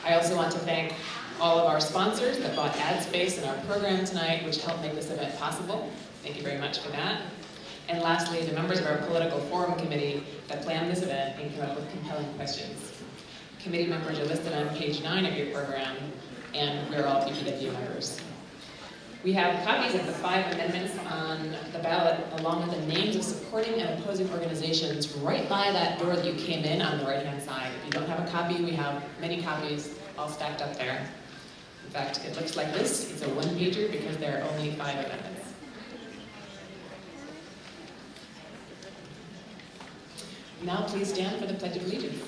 I also want to thank all of our sponsors that bought ad space in our program tonight, which helped make this event possible. Thank you very much for that. And lastly, the members of our political forum committee that planned this event and came up with compelling questions. Committee members are listed on page 9 of your program, and we're all BPW members. We have copies of the 5 amendments on the ballot, along with the names of supporting and opposing organizations right by that door that you came in on the right-hand side. If you don't have a copy, we have many copies all stacked up there. In fact, it looks like this. It's a one-pager because there are only 5 amendments. Now please stand for the Pledge of Allegiance.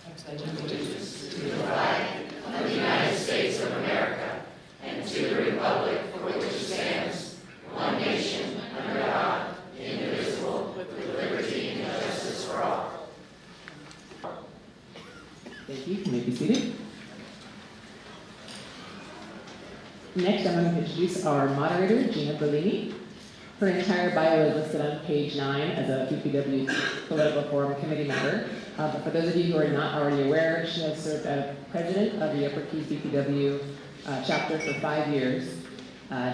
I pledge allegiance to the flag of the United States of America and to the republic for which it stands, one nation, under God, indivisible, with liberty and justice for all. Thank you. You may be seated. Next, I'm going to introduce our moderator, Gina Bellini. Her entire bio is listed on page 9 as a BPW Political Forum Committee member. But for those of you who are not already aware, she has served as president of the Upper Keys BPW chapter for 5 years.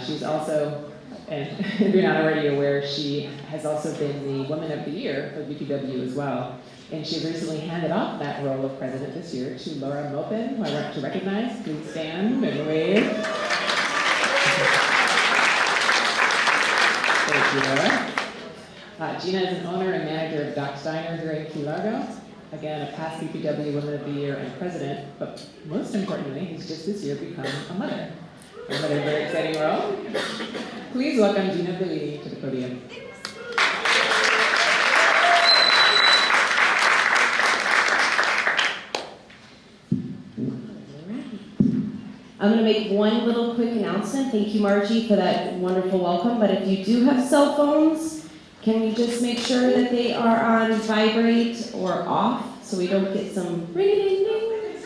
She's also, and if you're not already aware, she has also been the Woman of the Year for BPW as well. And she recently handed off that role of president this year to Laura Mopin, who I want to recognize. Please stand and wave. Thank you, Laura. Gina is an owner and manager of Doc's Diner here in Key Largo. Again, a past BPW Woman of the Year and president, but most importantly, he's just this year become a mother. Another very exciting role. Please welcome Gina Bellini to the podium. I'm going to make one little quick announcement. Thank you, Margie, for that wonderful welcome. But if you do have cell phones, can we just make sure that they are on vibrate or off so we don't get some ring-a-ding-ding?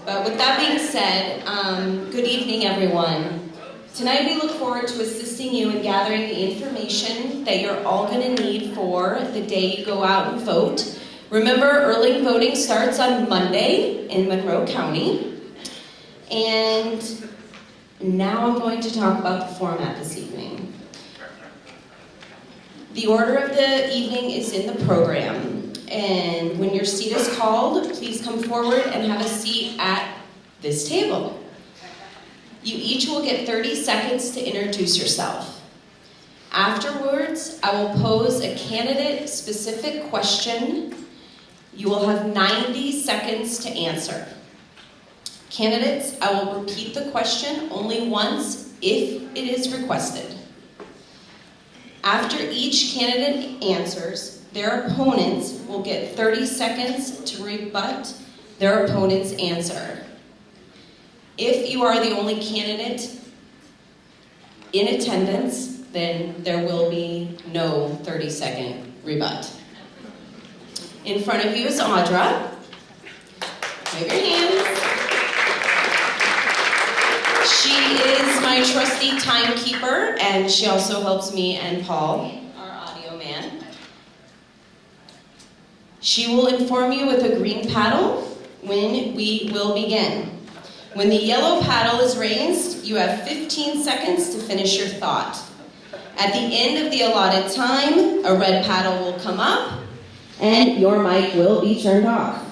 But with that being said, good evening, everyone. Tonight we look forward to assisting you in gathering the information that you're all going to need for the day you go out and vote. Remember, early voting starts on Monday in Monroe County. And now I'm going to talk about the format this evening. The order of the evening is in the program. And when your seat is called, please come forward and have a seat at this table. You each will get 30 seconds to introduce yourself. Afterwards, I will pose a candidate-specific question. You will have 90 seconds to answer. Candidates, I will repeat the question only once if it is requested. After each candidate answers, their opponents will get 30 seconds to rebut their opponent's answer. If you are the only candidate in attendance, then there will be no 30-second rebut. In front of you is Audra. Wave your hands. She is my trusty timekeeper, and she also helps me and Paul, our audio man. She will inform you with a green paddle when we will begin. When the yellow paddle is raised, you have 15 seconds to finish your thought. At the end of the allotted time, a red paddle will come up, and your mic will be turned off.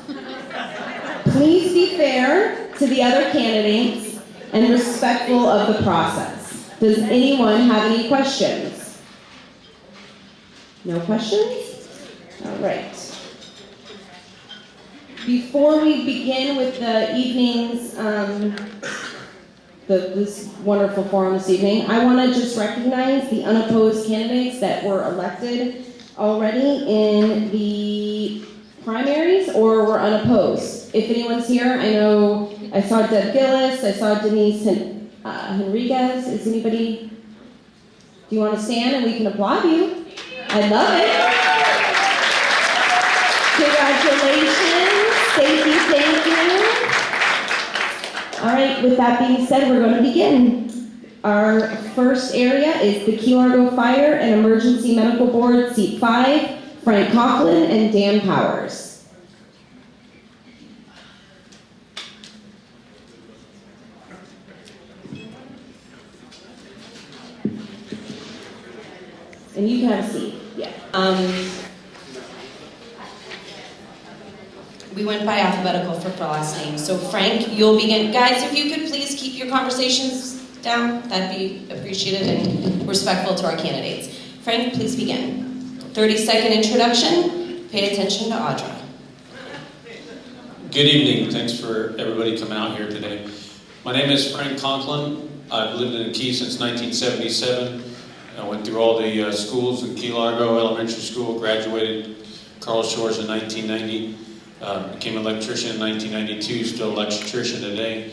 Please be fair to the other candidates and respectful of the process. Does anyone have any questions? No questions? All right. Before we begin with the evening's, this wonderful forum this evening, I want to just recognize the unopposed candidates that were elected already in the primaries or were unopposed. If anyone's here, I know I saw Deb Gillis, I saw Denise Henriquez. Is anybody? Do you want to stand and we can applaud you? I love it. Congratulations. Thank you. All right, with that being said, we're going to begin. Our first area is the Key Largo Fire and Emergency Medical Board, seat 5, Frank Coughlin and Dan Powers. And you can have a seat. Yeah. We went by alphabetical for last name. So Frank, you'll begin. Guys, if you could please keep your conversations down, that'd be appreciated and respectful to our candidates. Frank, please begin. 30-second introduction. Pay attention to Audra. Good evening. Thanks for everybody coming out here today. My name is Frank Conklin. I've lived in Key since 1977. I went through all the schools in Key Largo Elementary School, graduated Carl Shores in 1990, became an electrician in 1992, still electrician today.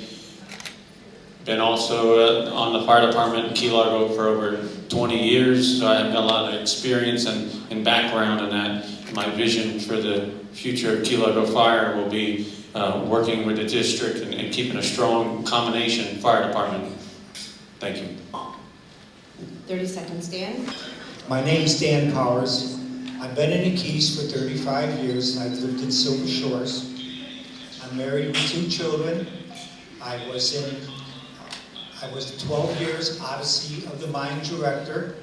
Been also on the fire department in Key Largo for over 20 years, so I've got a lot of experience and background in that. My vision for the future of Key Largo Fire will be working with the district and keeping a strong combination fire department. Thank you. 30 seconds, Dan. My name's Dan Powers. I've been in the Keys for 35 years. I've lived in Silver Shores. I'm married with 2 children. I was a 12 years Odyssey of the Mine director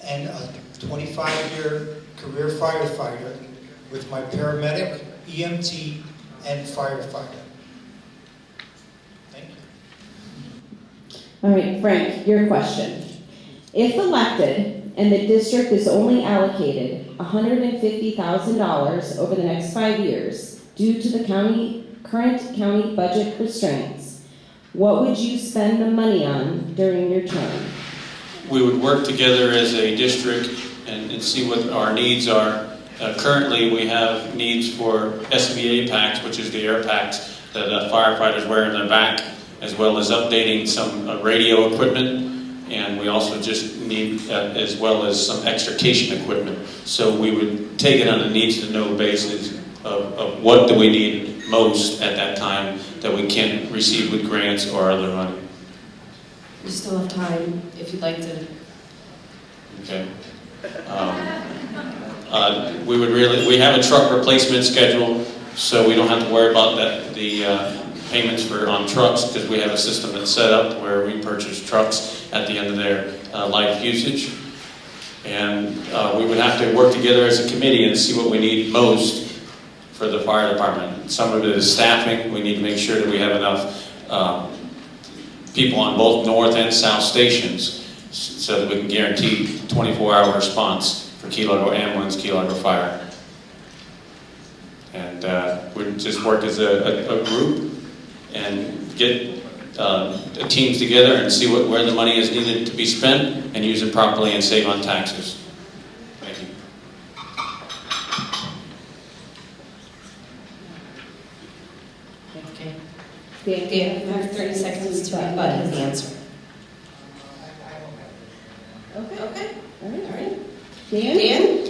and a 25-year career firefighter with my paramedic, EMT, and firefighter. Thank you. All right, Frank, your question. If elected and the district is only allocated $150,000 over the next 5 years due to the current county budget constraints, what would you spend the money on during your term? We would work together as a district and see what our needs are. Currently, we have needs for SBA packs, which is the air packs that firefighters wear in their back, as well as updating some radio equipment. And we also just need, as well as some extrication equipment. So we would take it on a needs-to-know basis of what do we need most at that time that we can receive with grants or other money. You still have time if you'd like to. Okay. We have a truck replacement schedule, so we don't have to worry about the payments on trucks, because we have a system that's set up where we purchase trucks at the end of their life usage. And we would have to work together as a committee and see what we need most for the fire department. Some of it is staffing. We need to make sure that we have enough people on both north and south stations so that we can guarantee 24-hour response for Key Largo Ambulance, Key Largo Fire. And we just work as a group and get teams together and see where the money is needed to be spent and use it properly and save on taxes. Thank you. Okay. Dan, you have 30 seconds to rebut his answer. Okay. All right. Dan?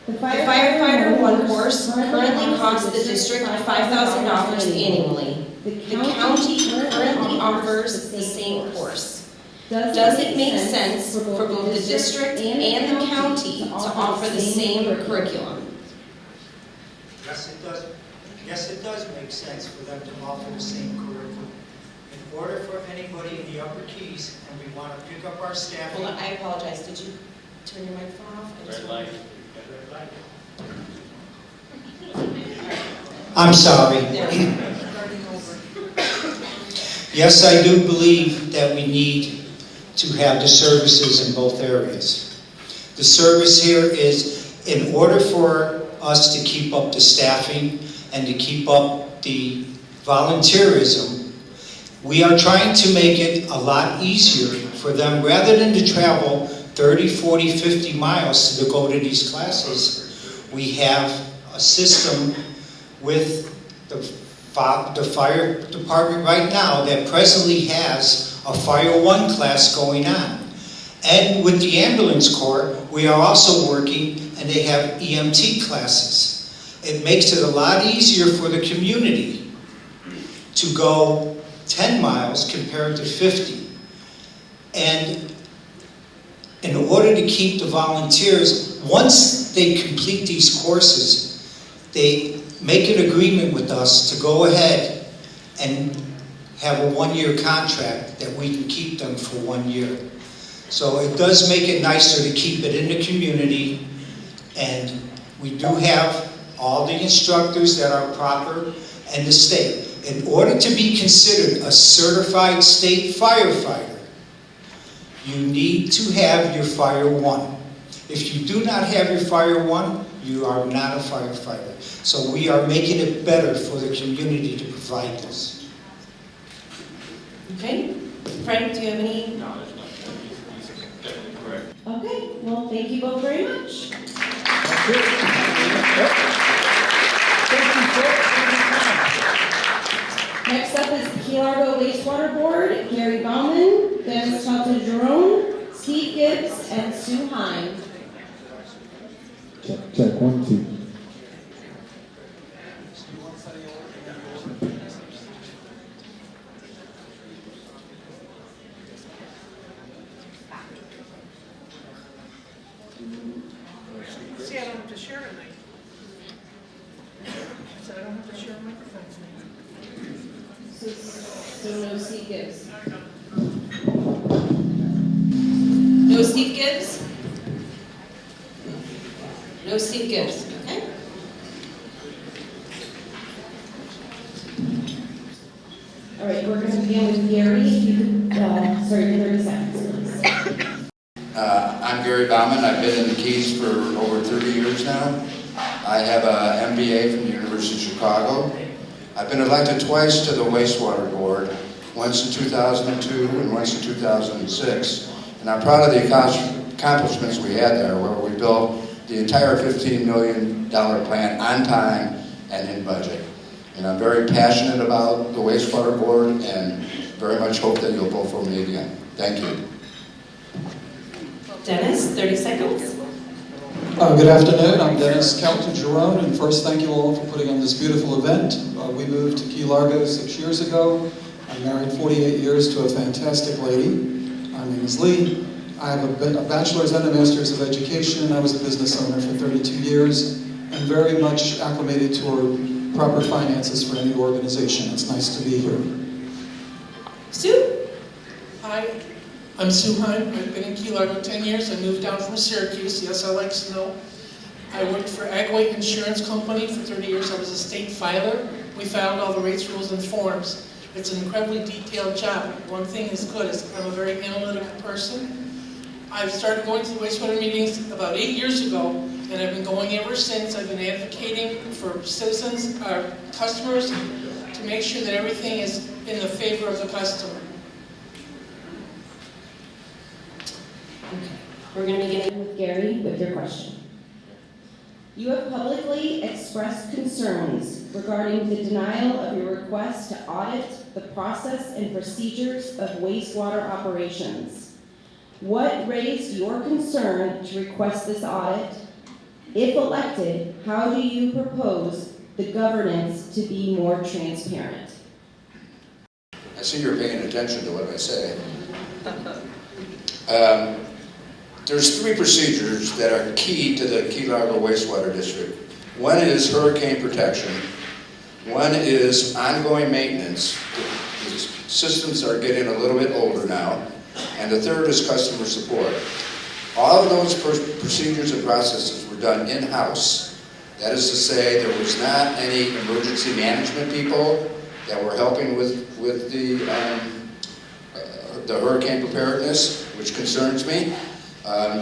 The firefighter one course currently costs the district $5,000 annually. The county currently offers the same course. Does it make sense for both the district and the county to offer the same curriculum? Yes, it does. Yes, it does make sense for them to offer the same curriculum. In order for anybody in the Upper Keys, and we want to pick up our staff. Hold on, I apologize. Did you turn your microphone off? Red light. I'm sorry. Yes, I do believe that we need to have the services in both areas. The service here is, in order for us to keep up the staffing and to keep up the volunteerism, we are trying to make it a lot easier for them, rather than to travel 30, 40, 50 miles to go to these classes. We have a system with the fire department right now that presently has a Fire 1 class going on. And with the ambulance corps, we are also working, and they have EMT classes. It makes it a lot easier for the community to go 10 miles compared to 50. And in order to keep the volunteers, once they complete these courses, they make an agreement with us to go ahead and have a one-year contract that we can keep them for 1 year. So it does make it nicer to keep it in the community, and we do have all the instructors that are proper, and the state. In order to be considered a certified state firefighter, you need to have your Fire 1. If you do not have your Fire 1, you are not a firefighter. So we are making it better for the community to provide this. Okay. Frank, do you have any? No, there's not. He's definitely correct. Okay, well, thank you both very much. Next up is the Key Largo Wastewater Board, Gary Bauman, Dennis Talton-Jerome, Steve Gibbs, and Sue Hine. Check, 1, 2. See, I don't have to share it, Mike. I said I don't have to share a microphone tonight. So no Steve Gibbs. No Steve Gibbs? No Steve Gibbs, okay? All right, we're going to begin with Gary. If you could, start in 30 seconds, please. I'm Gary Bauman. I've been in the Keys for over 30 years now. I have an MBA from the University of Chicago. I've been elected twice to the Wastewater Board, once in 2002 and once in 2006. And I'm proud of the accomplishments we had there, where we built the entire $15 million plant on time and in budget. And I'm very passionate about the Wastewater Board and very much hope that you'll vote for me again. Thank you. Dennis, 30 seconds. Good afternoon. I'm Dennis Talton-Jerome, and first, thank you all for putting on this beautiful event. We moved to Key Largo 6 years ago. I married 48 years to a fantastic lady. Her name is Lee. I have a bachelor's and a master's of education, and I was a business owner for 32 years, and very much acclimated to proper finances for any organization. It's nice to be here. Sue? Hi, I'm Sue Hine. I've been in Key Largo 10 years. I moved down from Syracuse. Yes, I like snow. I worked for Agway Insurance Company for 30 years. I was a state filer. We filed all the rates, rules, and forms. It's an incredibly detailed job. One thing is good is I'm a very analytical person. I've started going to the wastewater meetings about 8 years ago, and I've been going ever since. I've been advocating for citizens, our customers, to make sure that everything is in the favor of the customer. Okay. We're going to begin with Gary with your question. You have publicly expressed concerns regarding the denial of your request to audit the process and procedures of wastewater operations. What raised your concern to request this audit? If elected, how do you propose the governance to be more transparent? I see you're paying attention to what I say. There's 3 procedures that are key to the Key Largo Wastewater District. One is hurricane protection. One is ongoing maintenance. The systems are getting a little bit older now. And the third is customer support. All of those procedures and processes were done in-house. That is to say, there was not any emergency management people that were helping with the hurricane preparedness, which concerns me.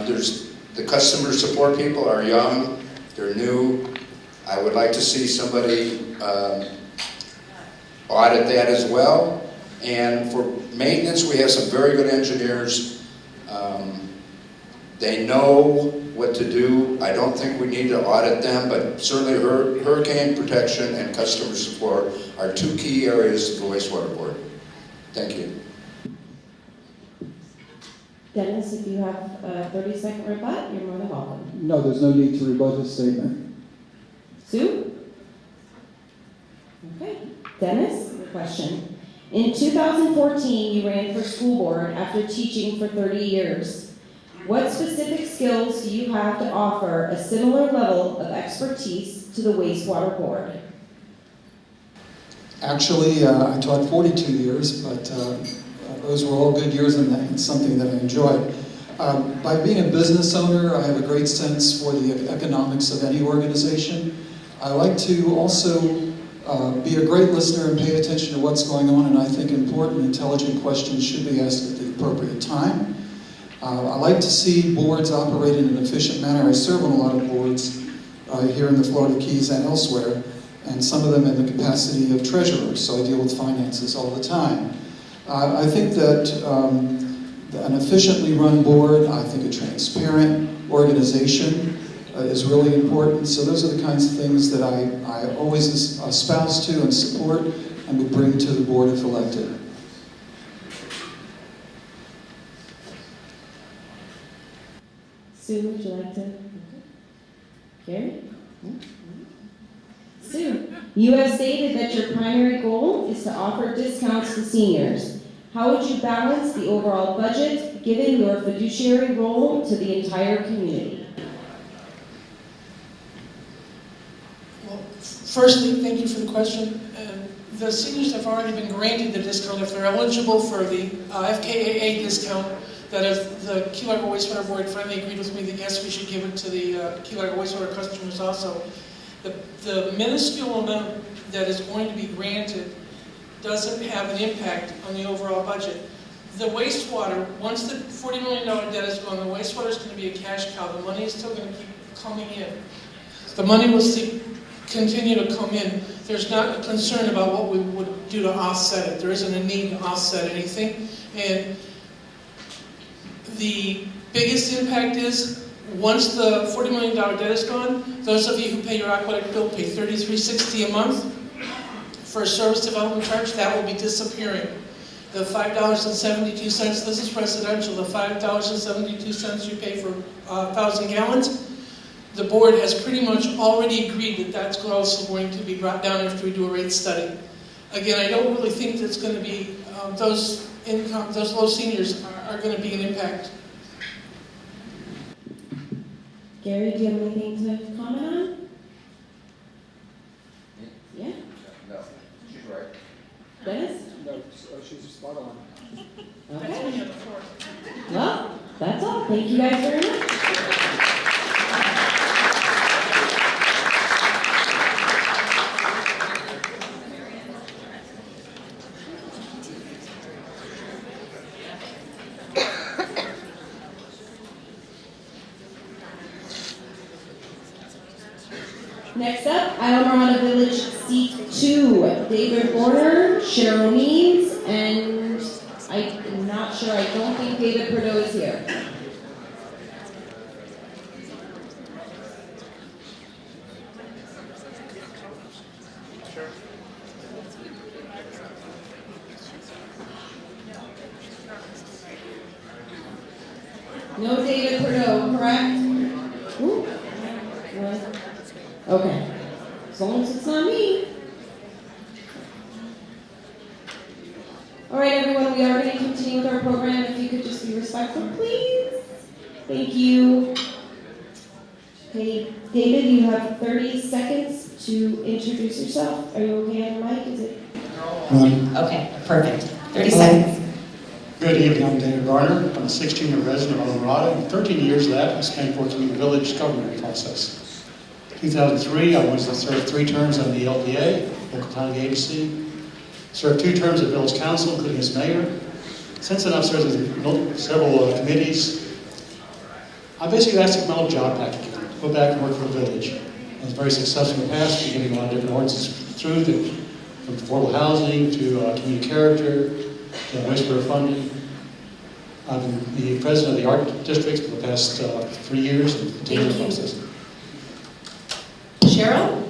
There's the customer support people are young, they're new. I would like to see somebody audit that as well. And for maintenance, we have some very good engineers. They know what to do. I don't think we need to audit them, but certainly hurricane protection and customer support are 2 key areas of the wastewater board. Thank you. Dennis, if you have a 30-second rebut, you're more than welcome. No, there's no need to rebut this statement. Sue? Okay. Dennis, your question. In 2014, you ran for school board after teaching for 30 years. What specific skills do you have to offer a similar level of expertise to the wastewater board? Actually, I taught 42 years, but those were all good years and it's something that I enjoyed. By being a business owner, I have a great sense for the economics of any organization. I like to also be a great listener and pay attention to what's going on, and I think important, intelligent questions should be asked at the appropriate time. I like to see boards operate in an efficient manner. I serve on a lot of boards here in the Florida Keys and elsewhere, and some of them in the capacity of treasurer, so I deal with finances all the time. I think that an efficiently run board, I think a transparent organization is really important. So those are the kinds of things that I always espouse to and support and would bring to the board if elected. Sue, would you like to? Gary? Sue, you have stated that your primary goal is to offer discounts to seniors. How would you balance the overall budget given your fiduciary role to the entire community? Well, firstly, thank you for the question. The seniors have already been granted the discount if they're eligible for the FKAA discount. That if the Key Largo Wastewater Board finally agreed with me that yes, we should give it to the Key Largo wastewater customers also. The minuscule amount that is going to be granted doesn't have an impact on the overall budget. The wastewater, once the $40 million debt is gone, the wastewater is going to be a cash cow. The money is still going to keep coming in. The money will still continue to come in. There's not a concern about what we would do to offset it. There isn't a need to offset anything. And the biggest impact is once the $40 million debt is gone, those of you who pay your aquatic bill pay $33.60 a month for a service development charge. That will be disappearing. The $5.72, this is residential, the $5.72 you pay for 1,000 gallons, the board has pretty much already agreed that that's also going to be brought down after we do a rate study. Again, I don't really think that's going to be, those low seniors are going to be an impact. Gary, do you have anything to comment on? Yeah? No, she's right. Dennis? No, she's spot on. Okay. Well, that's all. Thank you guys very much. Next up, Islamorada Village Seat 2, David Warner, Cheryl Means, and I'm not sure, I don't think David Prideaux is here. No David Prideaux, correct? Ooh. Okay, as long as it's not me. All right, everyone, we are going to continue with our program. If you could just be respectful, please. Thank you. Okay, David, you have 30 seconds to introduce yourself. Are you okay on the mic? Is it? Okay, perfect. 30 seconds. Good evening, I'm David Garner. I'm a 16-year resident of Islamorada, and 13 years of that I spent working in the village government process. 2003, I was to serve 3 terms on the LPA, local planning agency. Served 2 terms at village council, including as mayor. Since then, I've served in several committees. I basically asked to get my old job back again, to go back and work for the village. I was very successful in the past, getting a lot of different ordinances through, from affordable housing to community character, to wastewater funding. I've been the president of the art districts for the past 3 years and continue the process. Cheryl?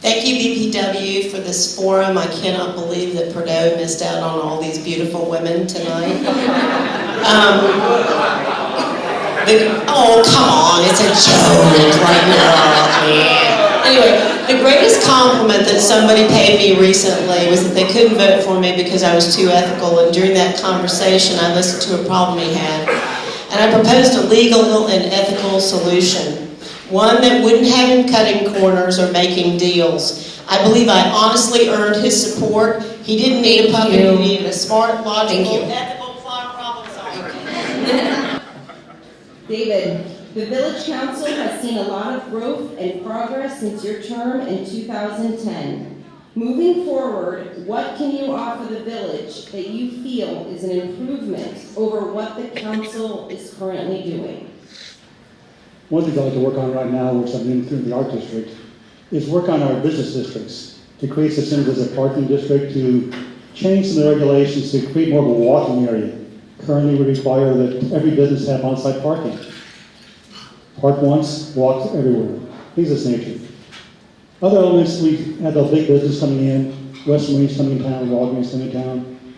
Thank you, BPW, for this forum. I cannot believe that Prideaux missed out on all these beautiful women tonight. Oh, come on, it's a joke right now. Anyway, The greatest compliment that somebody paid me recently was that they couldn't vote for me because I was too ethical, and during that conversation I listened to a problem he had, and I proposed a legal and ethical solution, one that wouldn't have him cutting corners or making deals. I believe I honestly earned his support. He didn't need a puppet, he needed a smart, logical, ethical problem solver. David, the Village Council has seen a lot of growth and progress since your term in 2010. Moving forward, what can you offer the village that you feel is an improvement over what the council is currently doing? One thing I'd like to work on right now, which I'm doing through the Art District, is work on our business districts to create such things as a parking district, to change some of the regulations to create more of a walking area. Currently, we require that every business have on-site parking. Park once, walk everywhere. Things of this nature. Other elements, we had the big business coming in, Western Marines coming in town, Walgreens coming in town.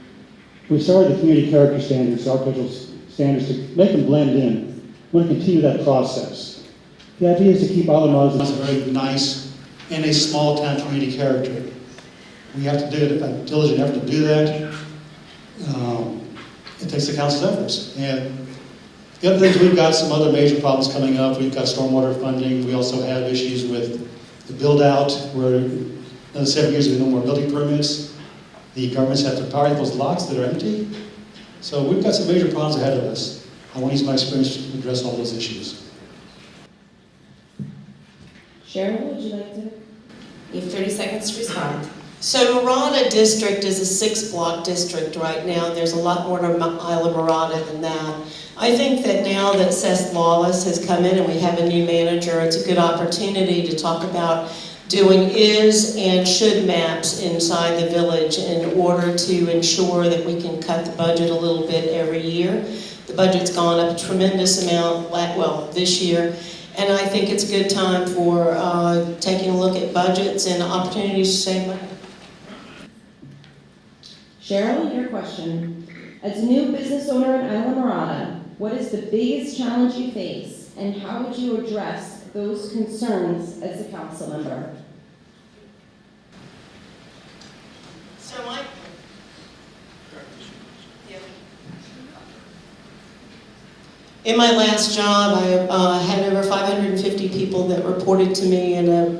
We started the community character standards, architectural standards, to make them blend in. We want to continue that process. The idea is to keep all the models as a very nice and a small town community character. We have to do a diligent effort to do that. It takes the council's efforts. And the other things, we've got some other major problems coming up. We've got stormwater funding. We also have issues with the build-out, where another 7 years ago, no more building permits. The governments have to power those lots that are empty. So we've got some major problems ahead of us. I want to use my experience to address all those issues. Cheryl, would you like to? You have 30 seconds to respond. So Marana District is a 6-block district right now. There's a lot more to Isla Mirada than that. I think that now that Seth Lawless has come in and we have a new manager, it's a good opportunity to talk about doing is and should maps inside the village in order to ensure that we can cut the budget a little bit every year. The budget's gone up a tremendous amount, well, this year. And I think it's a good time for taking a look at budgets and opportunities to save money. Cheryl, your question. As a new business owner in Isla Mirada, what is the biggest challenge you face, and how would you address those concerns as a council member? So in my last job, I had over 550 people that reported to me in a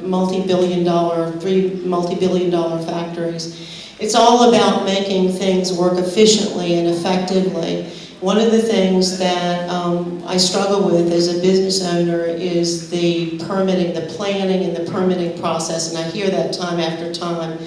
three multi-billion-dollar factories. It's all about making things work efficiently and effectively. One of the things that I struggle with as a business owner is the permitting, the planning and the permitting process, and I hear that time after time.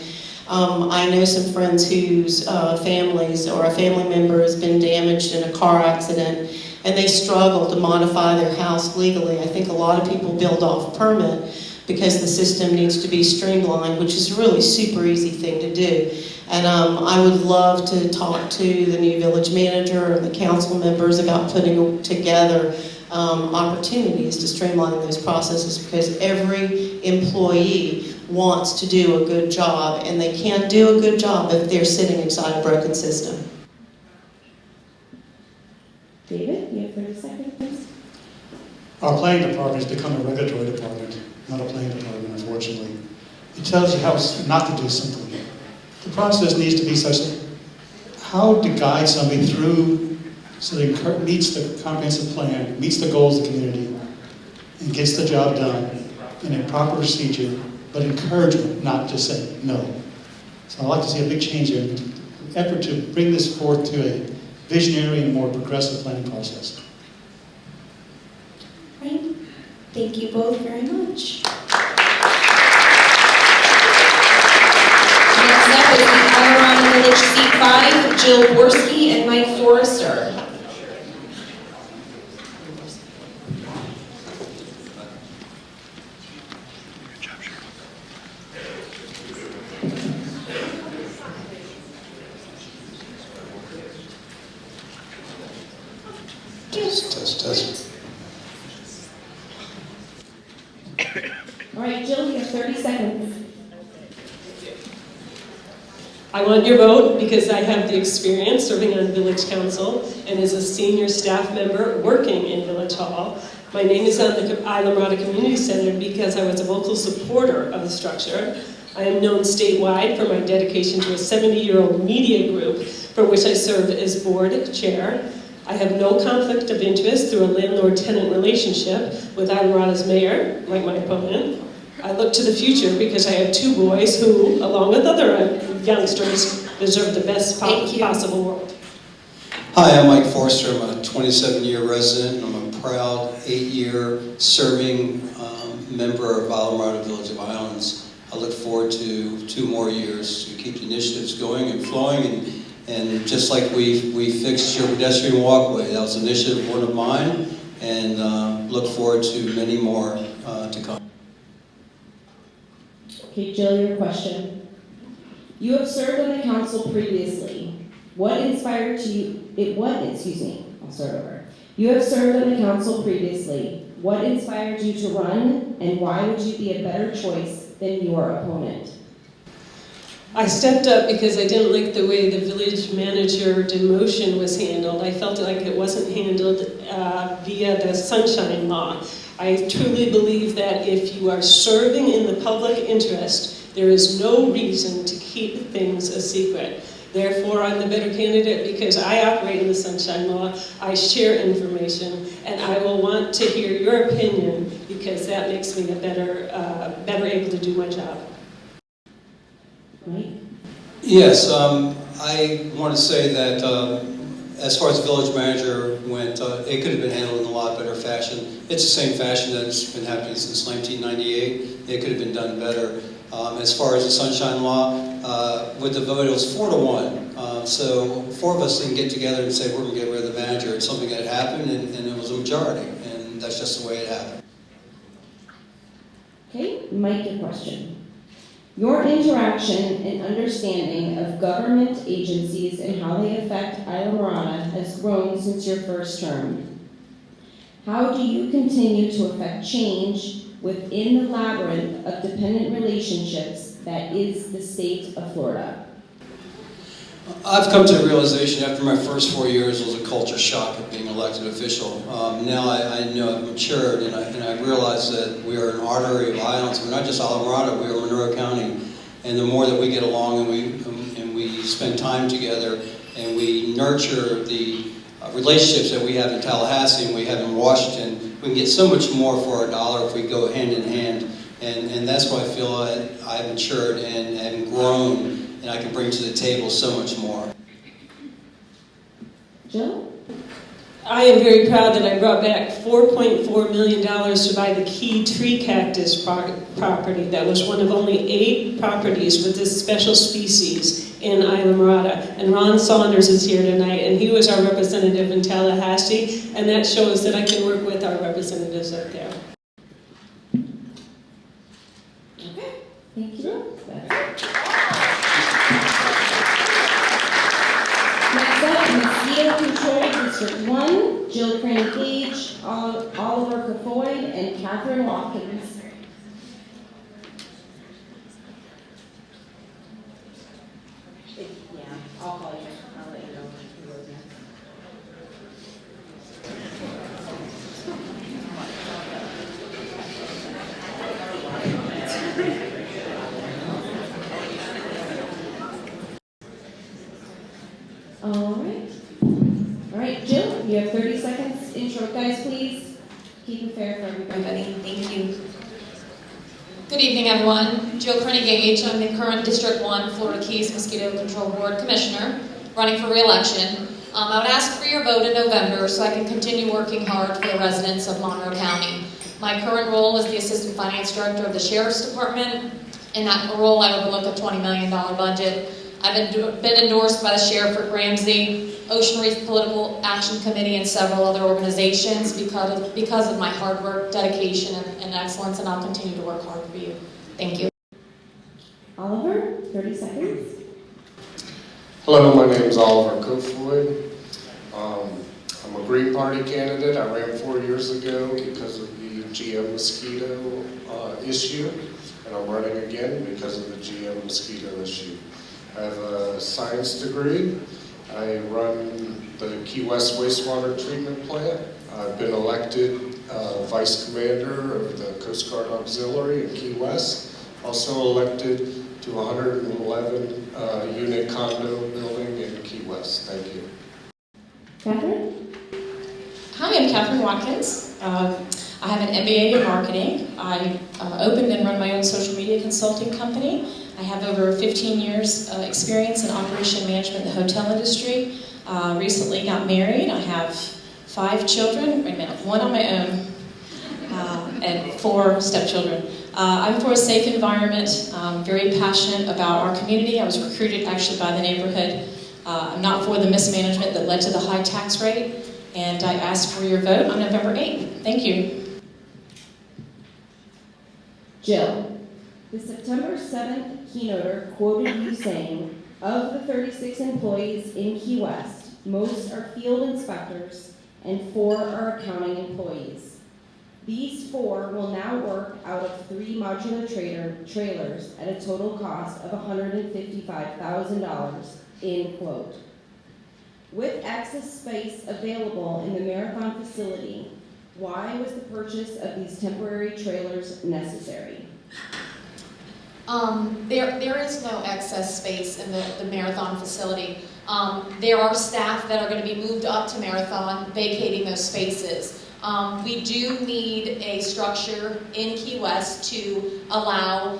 I know some friends whose families or a family member has been damaged in a car accident, and they struggle to modify their house legally. I think a lot of people build off permit because the system needs to be streamlined, which is a really super easy thing to do. And I would love to talk to the new village manager and the council members about putting together opportunities to streamline those processes, because every employee wants to do a good job, and they can't do a good job if they're sitting inside a broken system. David, you have 30 seconds, please. Our planning department has become a regulatory department, not a planning department, unfortunately. It tells you how not to do something. The process needs to be such that how to guide somebody through so that it meets the comprehensive plan, meets the goals of the community, and gets the job done in a proper procedure, but encouragement, not just say no. So I'd like to see a big change here, an effort to bring this forth to a visionary and more progressive planning process. Right. Thank you both very much. Next up is the Colorado Village Seat 5, Jill Borski and Mike Forrester. Test. All right, Jill, you have 30 seconds. I want your vote because I have the experience serving on Village Council and as a senior staff member working in Village Hall. My name is on the Islamorada Community Center because I was a vocal supporter of the structure. I am known statewide for my dedication to a 70-year-old media group for which I serve as board chair. I have no conflict of interest through a landlord-tenant relationship with Islamorada's mayor, like my opponent. I look to the future because I have 2 boys who, along with other youngsters, deserve the best possible world. Hi, I'm Mike Forster. I'm a 27-year resident. I'm a proud 8-year serving member of Islamorada Village of Islands. I look forward to 2 more years to keep the initiatives going and flowing. And just like we fixed your pedestrian walkway, that was an initiative one of mine, and look forward to many more to come. Okay, Jill, your question. You have served on the council previously. I'll start over. You have served on the council previously. What inspired you to run, and why would you be a better choice than your opponent? I stepped up because I didn't like the way the village manager demotion was handled. I felt like it wasn't handled via the Sunshine Law. I truly believe that if you are serving in the public interest, there is no reason to keep things a secret. Therefore, I'm the better candidate because I operate in the Sunshine Law, I share information, and I will want to hear your opinion because that makes me a better able to do my job. Right? Yes, I want to say that as far as village manager went, it could have been handled in a lot better fashion. It's the same fashion that's been happening since 1998. It could have been done better. As far as the Sunshine Law, with the vote, it was 4-1. So 4 of us didn't get together and say we're going to get rid of the manager. It's something that happened, and it was a majority, and that's just the way it happened. Okay, Mike, your question. Your interaction and understanding of government agencies and how they affect Islamorada has grown since your first term. How do you continue to affect change within the labyrinth of dependent relationships that is the state of Florida? I've come to the realization after my first 4 years was a culture shock of being an elected official. Now I know I've matured and I realize that we are an artery of islands. We're not just Islamorada, we are Monroe County. And the more that we get along and we spend time together and we nurture the relationships that we have in Tallahassee and we have in Washington, we can get so much more for our dollar if we go hand in hand. And that's why I feel I've matured and grown, and I can bring to the table so much more. Jill? I am very proud that I brought back $4.4 million to buy the Key Tree Cactus property. That was one of only 8 properties with this special species in Islamorada. And Ron Saunders is here tonight, and he was our representative in Tallahassee, and that shows that I can work with our representatives up there. Okay, thank you. Next up, Mosquito Control District 1, Jill Crane Gage, Oliver Cafoy, and Catherine Watkins. Yeah, I'll call you. I'll let you know who goes next. All right, Jill, you have 30 seconds. Intro, guys, please. Keep it fair for everybody. Thank you. Good evening, everyone. Jill Gage. I'm the current District 1 Florida Keys Mosquito Control Board Commissioner, running for re-election. I would ask for your vote in November so I can continue working hard for the residents of Monroe County. My current role is the Assistant Finance Director of the Sheriff's Department. In that role, I overlook a $20 million budget. I've been endorsed by the Sheriff Rick Ramsey, Ocean Reef Political Action Committee, and several other organizations because of my hard work, dedication, and excellence, and I'll continue to work hard for you. Thank you. Oliver, 30 seconds. Hello, my name is Oliver Kofoy. I'm a Green Party candidate. I ran 4 years ago because of the GM mosquito issue, and I'm running again because of the GM mosquito issue. I have a science degree. I run the Key West wastewater treatment plant. I've been elected Vice Commander of the Coast Guard Auxiliary in Key West, also elected to 111 unit condo building in Key West. Thank you. Catherine? Hi, I'm Catherine Watkins. I have an MBA in marketing. I opened and run my own social media consulting company. I have over 15 years experience in operation management in the hotel industry. Recently got married. I have 5 children, wait a minute, 1 on my own, and 4 stepchildren. I'm for a safe environment. I'm very passionate about our community. I was recruited actually by the neighborhood. I'm not for the mismanagement that led to the high tax rate, and I ask for your vote on November 8th. Thank you. Jill, the September 7th keynoter quoted you saying, of the 36 employees in Key West, most are field inspectors and 4 are accounting employees. These 4 will now work out of 3 modular trailers at a total cost of $155,000, end quote. With excess space available in the Marathon facility, why was the purchase of these temporary trailers necessary? There is no excess space in the Marathon facility. There are staff that are going to be moved up to Marathon, vacating those spaces. We do need a structure in Key West to allow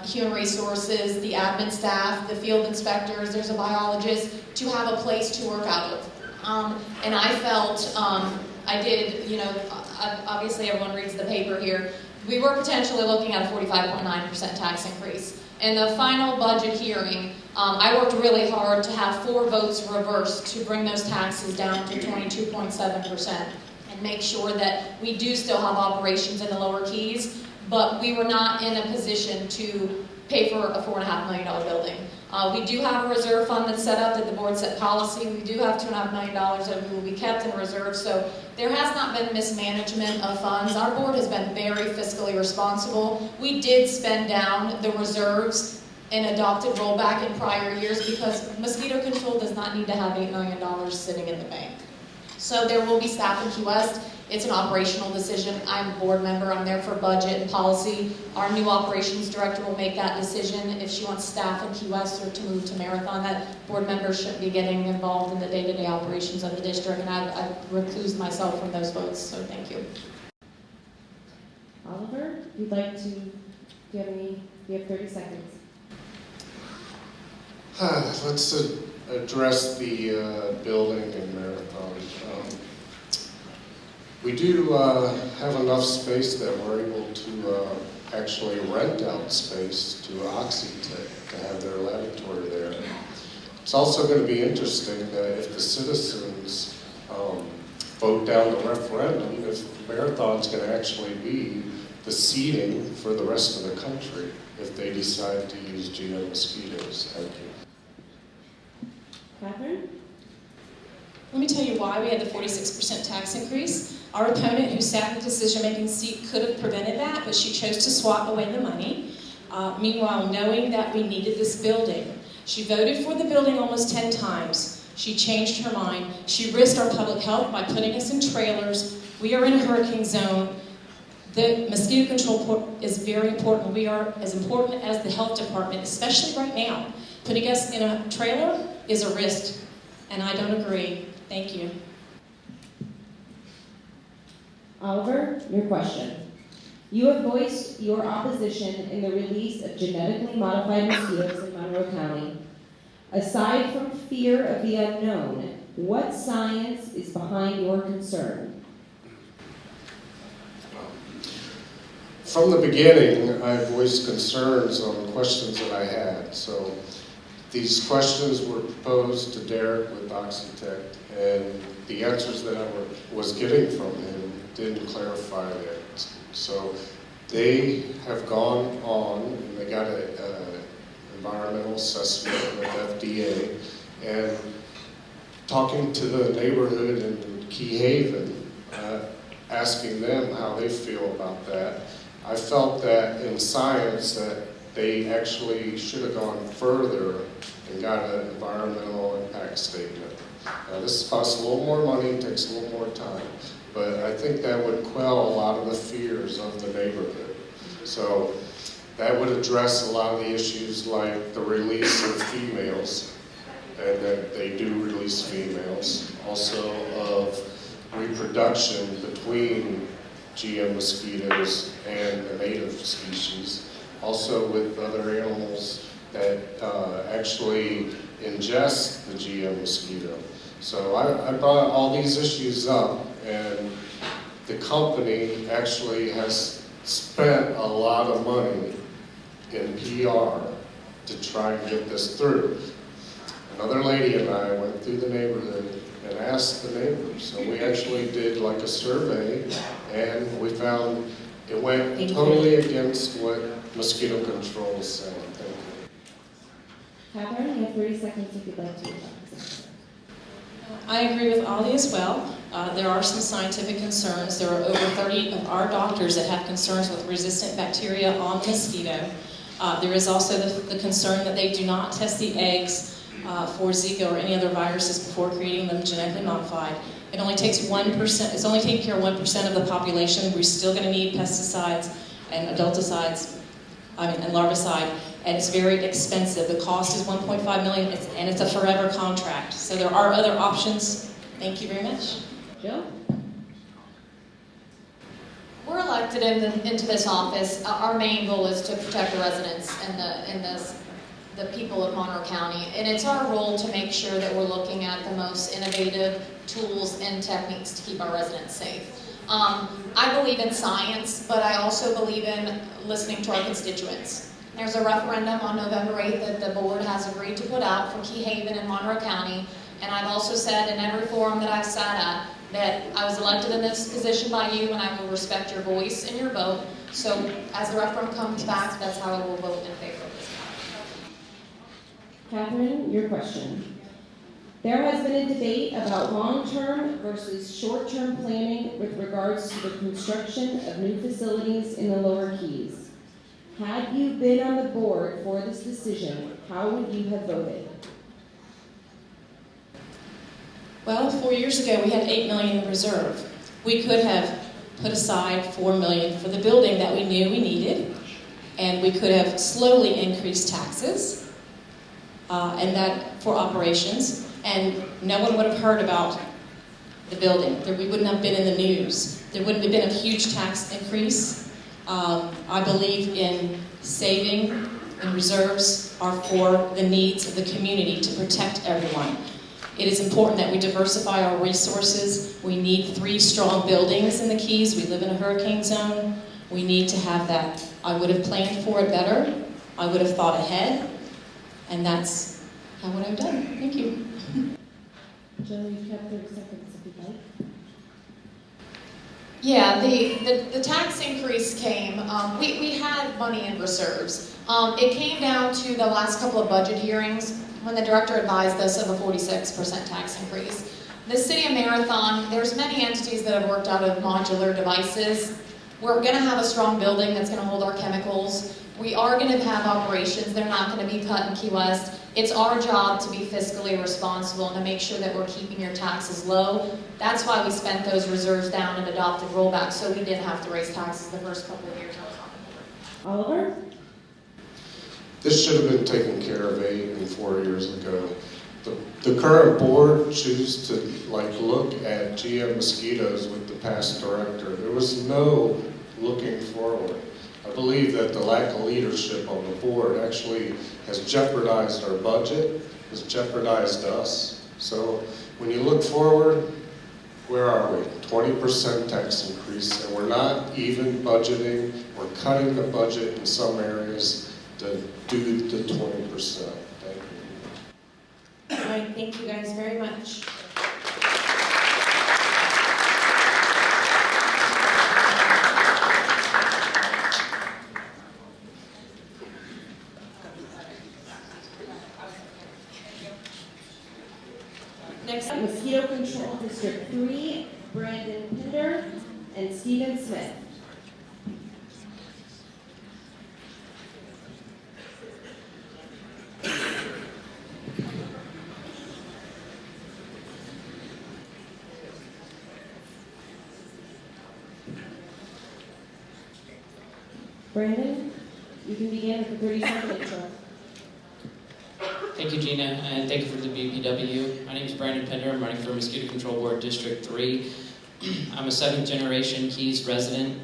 human resources, the admin staff, the field inspectors, there's a biologist, to have a place to work out of. And I felt, I did, obviously everyone reads the paper here, we were potentially looking at a 45.9% tax increase. In the final budget hearing, I worked really hard to have 4 votes reversed to bring those taxes down to 22.7% and make sure that we do still have operations in the lower keys, but we were not in a position to pay for a $4.5 million building. We do have a reserve fund that's set up that the board set policy. We do have $2.5 million that will be kept in reserve. So there has not been mismanagement of funds. Our board has been very fiscally responsible. We did spend down the reserves and adopted rollback in prior years because mosquito control does not need to have $8 million sitting in the bank. So there will be staff in Key West. It's an operational decision. I'm a board member. I'm there for budget and policy. Our new operations director will make that decision if she wants staff in Key West or to move to Marathon. That board members shouldn't be getting involved in the day-to-day operations of the district, and I've reclused myself from those votes, so thank you. Oliver, you'd like to, you have 30 seconds. Let's address the building in Marathon. We do have enough space that we're able to actually rent out space to Oxytec to have their laboratory there. It's also going to be interesting that if the citizens vote down the referendum, if Marathon's going to actually be the seeding for the rest of the country if they decide to use GM mosquitoes. Thank you. Catherine? Let me tell you why we had the 46% tax increase. Our opponent, who sat in the decision-making seat, could have prevented that, but she chose to swap away the money. Meanwhile, knowing that we needed this building. She voted for the building almost 10 times. She changed her mind. She risked our public health by putting us in trailers. We are in a hurricane zone. The mosquito control is very important. We are as important as the health department, especially right now. Putting us in a trailer is a risk, and I don't agree. Thank you. Oliver, your question. You have voiced your opposition in the release of genetically modified mosquitoes in Monroe County. Aside from fear of the unknown, what science is behind your concern? From the beginning, I voiced concerns on questions that I had. So these questions were proposed to Derek with Oxytec, and the answers that I was getting from him didn't clarify that. So they have gone on, and they got an environmental assessment with FDA, and talking to the neighborhood in Key Haven, asking them how they feel about that. I felt that in science that they actually should have gone further and got an environmental impact statement. Now, this costs a little more money, takes a little more time, but I think that would quell a lot of the fears of the neighborhood. So that would address a lot of the issues like the release of females, and that they do release females. Also of reproduction between GM mosquitoes and the native species. Also with other animals that actually ingest the GM mosquito. So I brought all these issues up, and the company actually has spent a lot of money in PR to try and get this through. Another lady and I went through the neighborhood and asked the neighbors. So we actually did like a survey, and we found it went totally against what mosquito control is saying. Thank you. Catherine, you have 30 seconds if you'd like to. I agree with Ollie as well. There are some scientific concerns. There are over 30 of our doctors that have concerns with resistant bacteria on the mosquito. There is also the concern that they do not test the eggs for Zika or any other viruses before creating them genetically modified. It only takes 1%, it's only taking care of 1% of the population. We're still going to need pesticides and adulticides, and larvicide, and it's very expensive. The cost is $1.5 million, and it's a forever contract. So there are other options. Thank you very much. Jill? We're elected into this office. Our main goal is to protect the residents and the people of Monroe County. And it's our role to make sure that we're looking at the most innovative tools and techniques to keep our residents safe. I believe in science, but I also believe in listening to our constituents. There's a referendum on November 8th that the board has agreed to put out for Key Haven and Monroe County. And I've also said in every forum that I've sat at that I was elected in this position by you, and I will respect your voice and your vote. So as the referendum comes back, that's how I will vote in favor of this. Catherine, your question. There has been a debate about long-term versus short-term planning with regards to the construction of new facilities in the Lower Keys. Had you been on the board for this decision, how would you have voted? Well, 4 years ago, we had $8 million in reserve. We could have put aside $4 million for the building that we knew we needed, and we could have slowly increased taxes, and that for operations, and no one would have heard about the building. We wouldn't have been in the news. There wouldn't have been a huge tax increase. I believe in saving, and reserves are for the needs of the community to protect everyone. It is important that we diversify our resources. We need 3 strong buildings in the Keys. We live in a hurricane zone. We need to have that. I would have planned for it better. I would have thought ahead. And that's how would I have done. Thank you. Jill, you have 30 seconds if you'd like. Yeah, the tax increase came, we had money in reserves. It came down to the last couple of budget hearings when the director advised us of a 46% tax increase. The city of Marathon, there's many entities that have worked out of modular devices. We're gonna have a strong building that's gonna hold our chemicals. We are gonna have operations, they're not gonna be cut in Key West. It's our job to be fiscally responsible and to make sure that we're keeping your taxes low. That's why we spent those reserves down and adopted rollback, so we didn't have to raise taxes the first couple of years I was on the board. Oliver? This should have been taken care of 8 and 4 years ago. The current board choose to look at GM mosquitoes with the past director. There was no looking forward. I believe that the lack of leadership on the board actually has jeopardized our budget, has jeopardized us. So when you look forward, where are we? 20% tax increase, and we're not even budgeting. We're cutting the budget in some areas to do the 20%. Thank you. All right, thank you guys very much. Next up, Mosquito Control District 3, Brandon Pinder and Stephen Smith. Brandon, you can begin with the 30-second intro. Thank you, Gina, and thank you for the BPW. My name is Brandon Pender. I'm running for Mosquito Control Board District 3. I'm a 7th-generation Keys resident.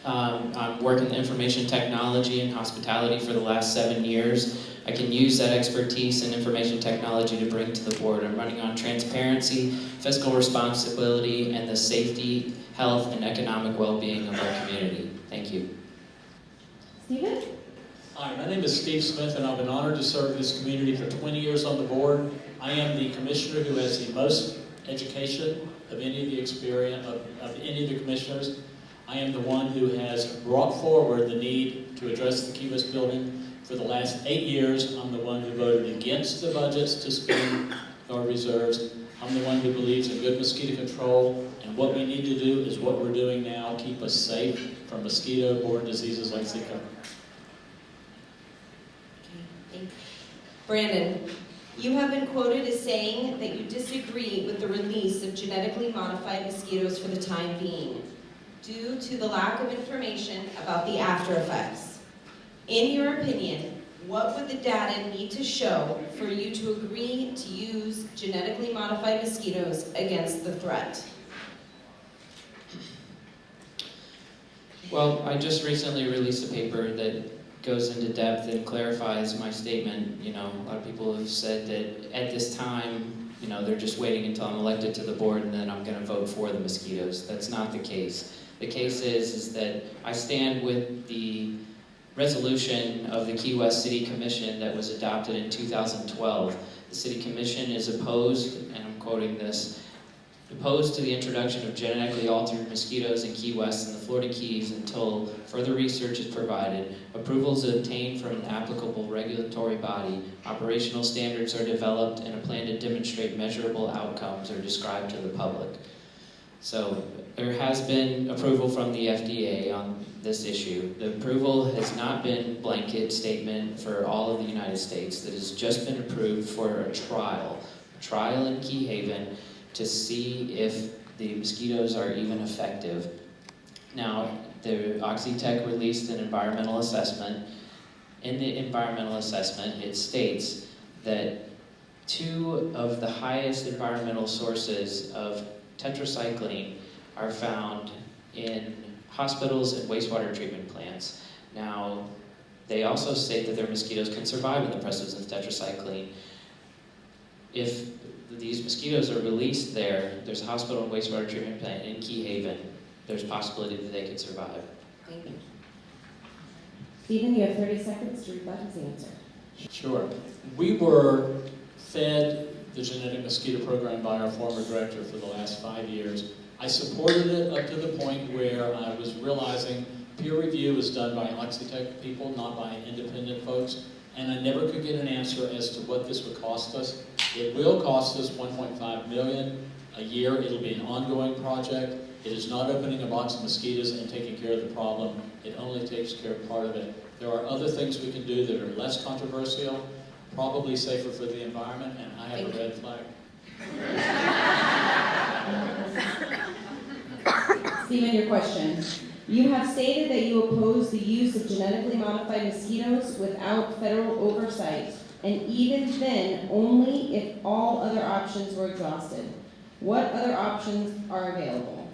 I'm working in information technology and hospitality for the last 7 years. I can use that expertise in information technology to bring to the board. I'm running on transparency, fiscal responsibility, and the safety, health, and economic well-being of our community. Thank you. Stephen? Hi, my name is Steve Smith, and I've been honored to serve this community for 20 years on the board. I am the commissioner who has the most education of any of the experience of any of the commissioners. I am the one who has brought forward the need to address the Key West building. For the last 8 years, I'm the one who voted against the budgets to spend our reserves. I'm the one who believes in good mosquito control, and what we need to do is what we're doing now, keep us safe from mosquito-borne diseases like Zika. Brandon, you have been quoted as saying that you disagree with the release of genetically modified mosquitoes for the time being, due to the lack of information about the after effects. In your opinion, what would the data need to show for you to agree to use genetically modified mosquitoes against the threat? Well, I just recently released a paper that goes into depth and clarifies my statement. You know, a lot of people have said that at this time, you know, they're just waiting until I'm elected to the board and then I'm going to vote for the mosquitoes. That's not the case. The case is that I stand with the resolution of the Key West City Commission that was adopted in 2012. The City Commission is opposed, and I'm quoting this, opposed to the introduction of genetically altered mosquitoes in Key West and the Florida Keys until further research is provided, approvals are obtained from an applicable regulatory body, operational standards are developed, and a plan to demonstrate measurable outcomes are described to the public. So there has been approval from the FDA on this issue. The approval has not been blanket statement for all of the United States. That has just been approved for a trial in Key Haven to see if the mosquitoes are even effective. Now, the Oxitec released an environmental assessment. In the environmental assessment, it states that 2 of the highest environmental sources of tetracycline are found in hospitals and wastewater treatment plants. Now, they also state that their mosquitoes can survive in the presence of tetracycline. If these mosquitoes are released there's a hospital and wastewater treatment plant in Key Haven, there's possibility that they could survive. Thank you. Stephen, you have 30 seconds to rebut his answer. Sure. We were fed the genetic mosquito program by our former director for the last 5 years. I supported it up to the point where I was realizing peer review is done by Oxitec people, not by independent folks, and I never could get an answer as to what this would cost us. It will cost us $1.5 million a year. It'll be an ongoing project. It is not opening a box of mosquitoes and taking care of the problem. It only takes care of part of it. There are other things we can do that are less controversial, probably safer for the environment, and I have a red flag. Stephen, your question. You have stated that you oppose the use of genetically modified mosquitoes without federal oversight, and even then, only if all other options were exhausted. What other options are available?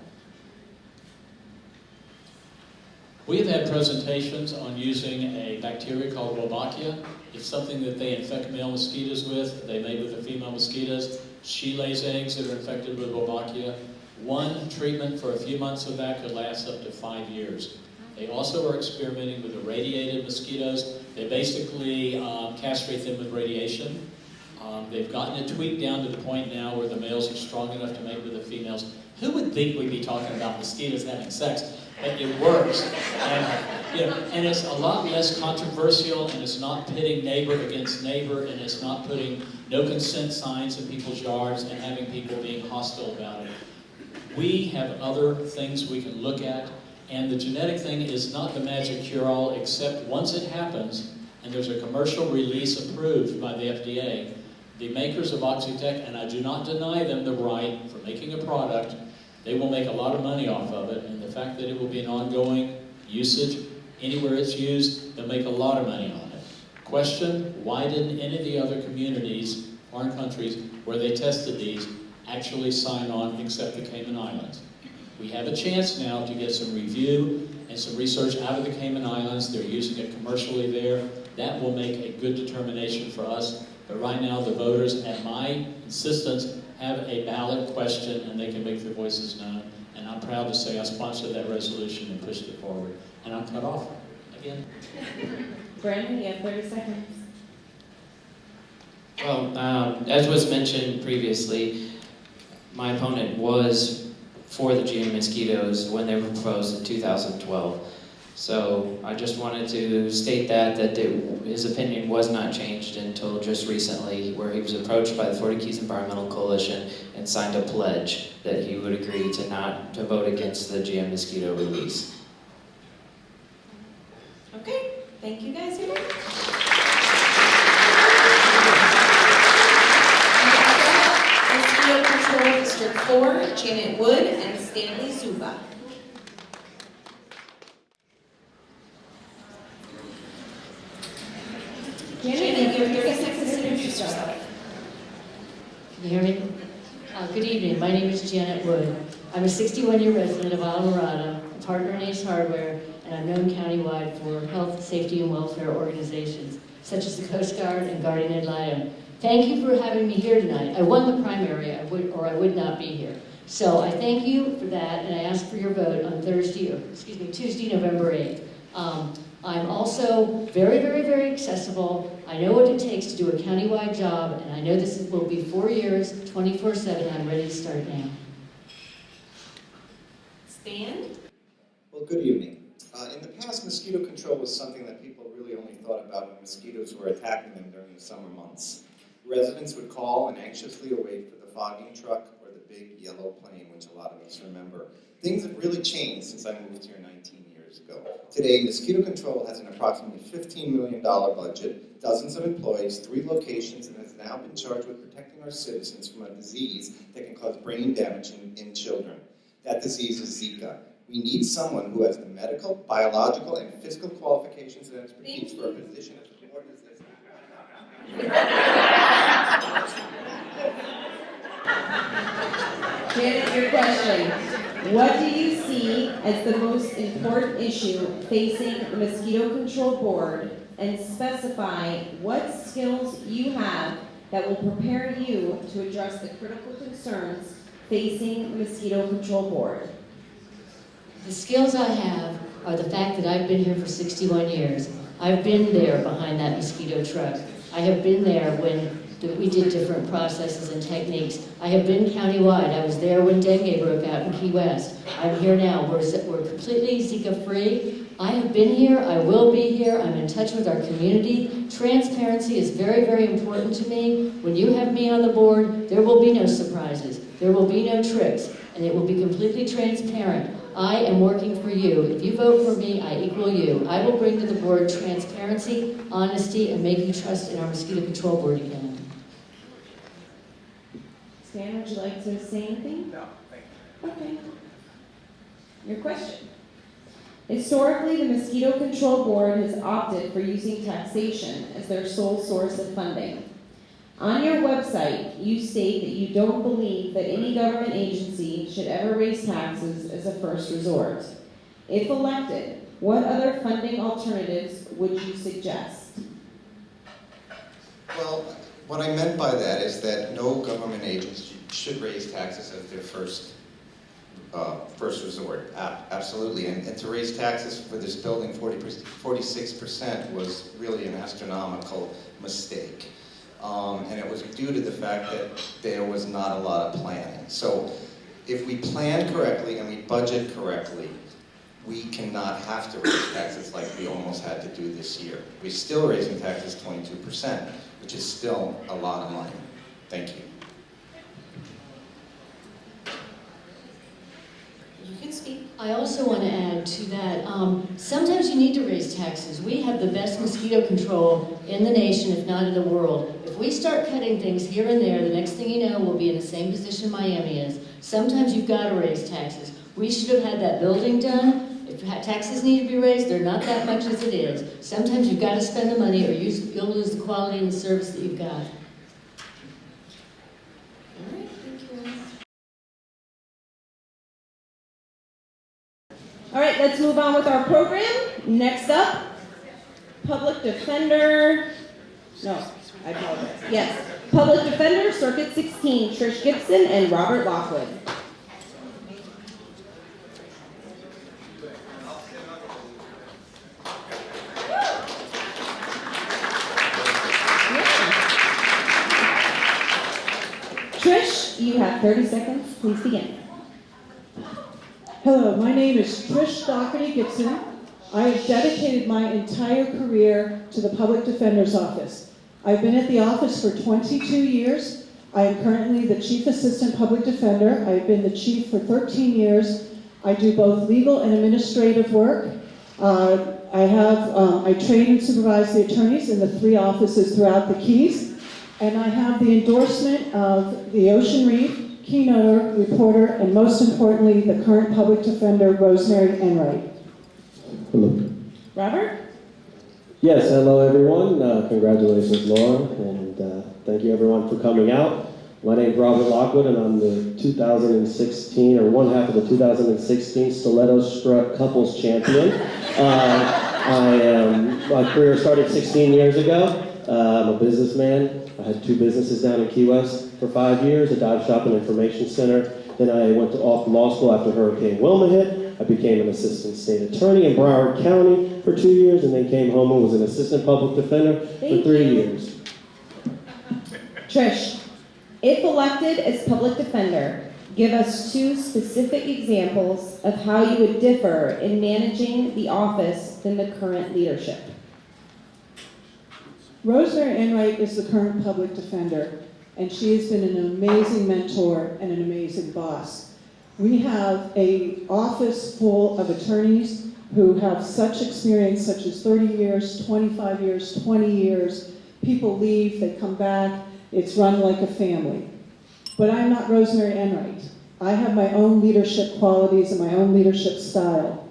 We have had presentations on using a bacteria called Wolbachia. It's something that they infect male mosquitoes with. They mate with the female mosquitoes. She lays eggs that are infected with Wolbachia. One treatment for a few months of that could last up to 5 years. They also are experimenting with irradiated mosquitoes. They basically castrate them with radiation. They've gotten it tweaked down to the point now where the males are strong enough to mate with the females. Who would think we'd be talking about mosquitoes having sex? But it works. And it's a lot less controversial, and it's not pitting neighbor against neighbor, and it's not putting no consent signs in people's yards and having people being hostile about it. We have other things we can look at, and the genetic thing is not the magic cure-all, except once it happens, and there's a commercial release approved by the FDA, the makers of Oxitec, and I do not deny them the right for making a product, they will make a lot of money off of it, and the fact that it will be an ongoing usage Anywhere it's used, they'll make a lot of money on it. Question, why didn't any of the other communities, foreign countries, where they tested these, actually sign on except the Cayman Islands? We have a chance now to get some review and some research out of the Cayman Islands. They're using it commercially there. That will make a good determination for us. But right now, the voters, at my insistence, have a ballot question and they can make their voices known. And I'm proud to say I sponsored that resolution and pushed it forward. And I'm cut off again. Brandon, you have 30 seconds. Well, as was mentioned previously, my opponent was for the GM mosquitoes when they were proposed in 2012. So I just wanted to state that his opinion was not changed until just recently, where he was approached by the Florida Keys Environmental Coalition and signed a pledge that he would agree to vote against the GM mosquito release. Okay, thank you guys very much. Mosquito Control District 4, Janet Wood and Stanley Zuba. Janet, you have 30 seconds to introduce yourself. Can you hear me? Good evening. My name is Janet Wood. I'm a 61-year resident of Islamorada, a partner in Ace Hardware, and I'm known countywide for health, safety, and welfare organizations, such as the Coast Guard and Guardian Ad Litem. Thank you for having me here tonight. I won the primary, I would not be here. So I thank you for that, and I ask for your vote on Tuesday, November 8th. I'm also very, very, very accessible. I know what it takes to do a countywide job, and I know this will be 4 years, 24/7. I'm ready to start now. Stan? Well, good evening. In the past, mosquito control was something that people really only thought about when mosquitoes were attacking them during the summer months. Residents would call and anxiously await for the fogging truck or the big yellow plane, which a lot of us remember. Things have really changed since I moved here 19 years ago. Today, mosquito control has an approximately $15 million budget, dozens of employees, 3 locations, and has now been charged with protecting our citizens from a disease that can cause brain damage in children. That disease is Zika. We need someone who has the medical, biological, and physical qualifications and expertise for a position as important as this. Janet, your question. What do you see as the most important issue facing the Mosquito Control Board, and specify what skills you have that will prepare you to address the critical concerns facing the Mosquito Control Board? The skills I have are the fact that I've been here for 61 years. I've been there behind that mosquito truck. I have been there when we did different processes and techniques. I have been countywide. I was there when dengue broke out in Key West. I'm here now. We're completely Zika-free. I have been here. I will be here. I'm in touch with our community. Transparency is very, very important to me. When you have me on the board, there will be no surprises. There will be no tricks, and it will be completely transparent. I am working for you. If you vote for me, I equal you. I will bring to the board transparency, honesty, and make you trust in our mosquito control board again. Stan, would you like to say anything? No, thank you. Okay. Your question. Historically, the Mosquito Control Board has opted for using taxation as their sole source of funding. On your website, you state that you don't believe that any government agency should ever raise taxes as a first resort. If elected, what other funding alternatives would you suggest? Well, what I meant by that is that no government agency should raise taxes as their first resort. Absolutely. And to raise taxes for this building 46% was really an astronomical mistake. And it was due to the fact that there was not a lot of planning. So if we plan correctly and we budget correctly, we cannot have to raise taxes like we almost had to do this year. We're still raising taxes 22%, which is still a lot of money. Thank you. You can speak. I also want to add to that, sometimes you need to raise taxes. We have the best mosquito control in the nation, if not in the world. If we start cutting things here and there, the next thing you know, we'll be in the same position Miami is. Sometimes you've got to raise taxes. We should have had that building done. If taxes need to be raised, they're not that much as it is. Sometimes you've got to spend the money or you'll lose the quality and the service that you've got. All right, thank you. All right, let's move on with our program. Next up, Public Defender. No, I apologize. Yes, Public Defender, Circuit 16, Trish Gibson and Robert Lockwood. Trish, you have 30 seconds. Please begin. Hello, my name is Trish Doherty Gibson. I have dedicated my entire career to the Public Defender's Office. I've been at the office for 22 years. I am currently the Chief Assistant Public Defender. I've been the Chief for 13 years. I do both legal and administrative work. I train and supervise the attorneys in the 3 offices throughout the Keys. And I have the endorsement of the Ocean Reef, keynoter, reporter, and most importantly, the current public defender, Rosemary Enright. Hello. Robert? Yes, hello everyone. Congratulations, Laura, and thank you everyone for coming out. My name is Robert Lockwood, and I'm the 2016, or one half of the 2016 Stiletto Strut Couples Champion. My career started 16 years ago. I'm a businessman. I had 2 businesses down in Key West for 5 years, a dive shop and information center. Then I went off to law school after Hurricane Wilma hit. I became an assistant state attorney in Broward County for 2 years, and then came home and was an assistant public defender for 3 years. Trish, if elected as public defender, give us 2 specific examples of how you would differ in managing the office than the current leadership. Rosemary Enright is the current public defender, and she has been an amazing mentor and an amazing boss. We have an office full of attorneys who have such experience, such as 30 years, 25 years, 20 years. People leave, they come back. It's run like a family. But I'm not Rosemary Enright. I have my own leadership qualities and my own leadership style.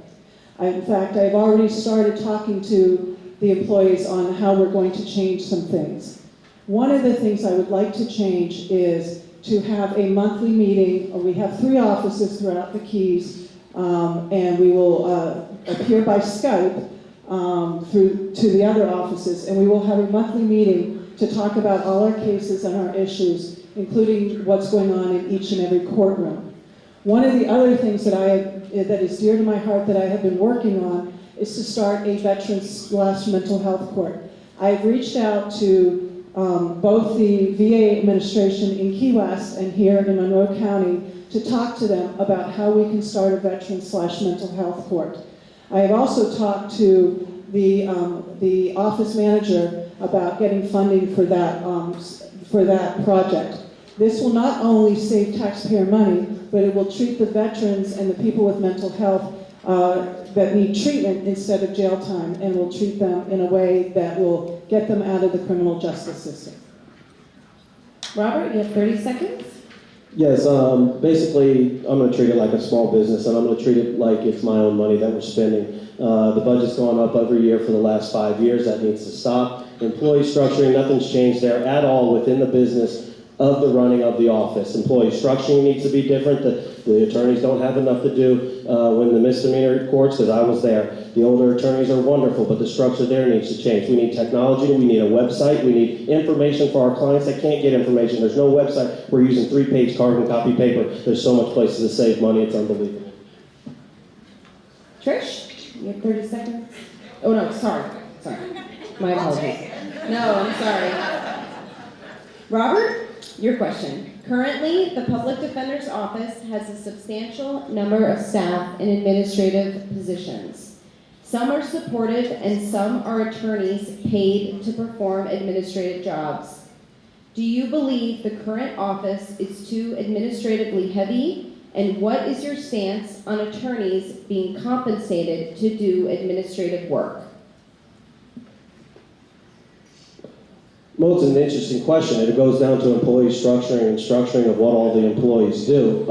In fact, I've already started talking to the employees on how we're going to change some things. One of the things I would like to change is to have a monthly meeting. We have 3 offices throughout the Keys, and we will appear by Skype through to the other offices, and we will have a monthly meeting to talk about all our cases and our issues, including what's going on in each and every courtroom. One of the other things that is dear to my heart that I have been working on is to start a veterans/mental health court. I've reached out to both the VA administration in Key West and here in Monroe County to talk to them about how we can start a veterans/mental health court. I have also talked to the office manager about getting funding for that project. This will not only save taxpayer money, but it will treat the veterans and the people with mental health that need treatment instead of jail time, and will treat them in a way that will get them out of the criminal justice system. Robert, you have 30 seconds. Yes, basically, I'm going to treat it like a small business, and I'm going to treat it like it's my own money that we're spending. The budget's gone up every year for the last 5 years. That needs to stop. Employee structuring, nothing's changed there at all within the business of the running of the office. Employee structuring needs to be different. The attorneys don't have enough to do when the misdemeanor courts, because I was there. The older attorneys are wonderful, but the structure there needs to change. We need technology, we need a website, we need information for our clients that can't get information. There's no website. We're using 3-page carbon copy paper. There's so much places to save money, it's unbelievable. Trish, you have 30 seconds. Oh no, sorry. My apologies. No, I'm sorry. Robert, your question. Currently, the Public Defender's Office has a substantial number of staff in administrative positions. Some are supportive and some are attorneys paid to perform administrative jobs. Do you believe the current office is too administratively heavy? And what is your stance on attorneys being compensated to do administrative work? Well, it's an interesting question. It goes down to employee structuring and structuring of what all the employees do.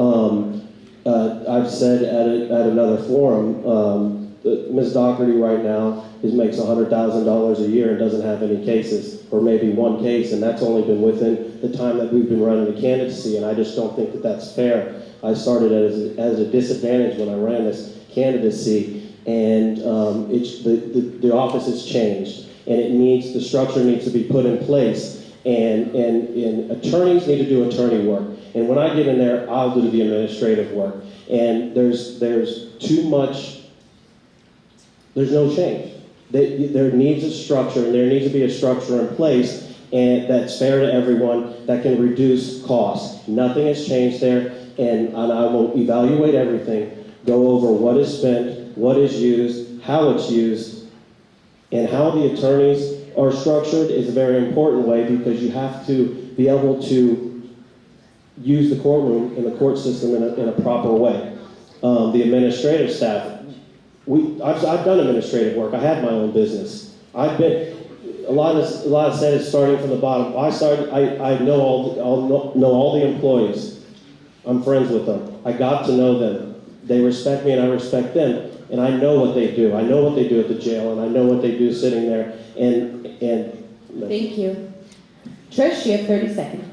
I've said at another forum, Ms. Doherty right now makes $100,000 a year and doesn't have any cases, or maybe one case, and that's only been within the time that we've been running the candidacy, and I just don't think that that's fair. I started as a disadvantage when I ran this candidacy, and the office has changed, and the structure needs to be put in place, and attorneys need to do attorney work, and when I get in there, I'll do the administrative work, and there's too much. There's no change. There needs a structure, and there needs to be a structure in place and that's fair to everyone, that can reduce costs. Nothing has changed there, and I will evaluate everything, go over what is spent, what is used, how it's used, and how the attorneys are structured is a very important way, because you have to be able to use the courtroom and the court system in a proper way. The administrative staff, I've done administrative work. I had my own business. A lot of said is starting from the bottom. I know all the employees. I'm friends with them. I got to know them. They respect me and I respect them. And I know what they do. I know what they do at the jail, and I know what they do sitting there. Thank you. Trish, you have 30 seconds.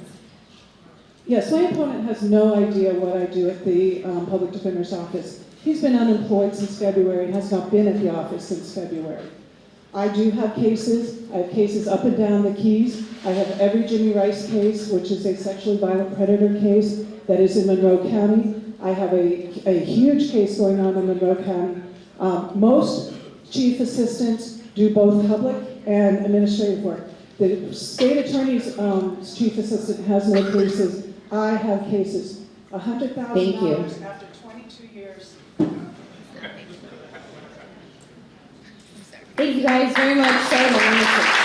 Yes, my opponent has no idea what I do at the Public Defender's Office. He's been unemployed since February and has not been at the office since February. I do have cases. I have cases up and down the Keys. I have every Jimmy Rice case, which is a sexually violent predator case that is in Monroe County. I have a huge case going on in Monroe County. Most chief assistants do both public and administrative work. The state attorney's chief assistant has no cases. I have cases. $100,000 after 22 years. Thank you guys very much. So much.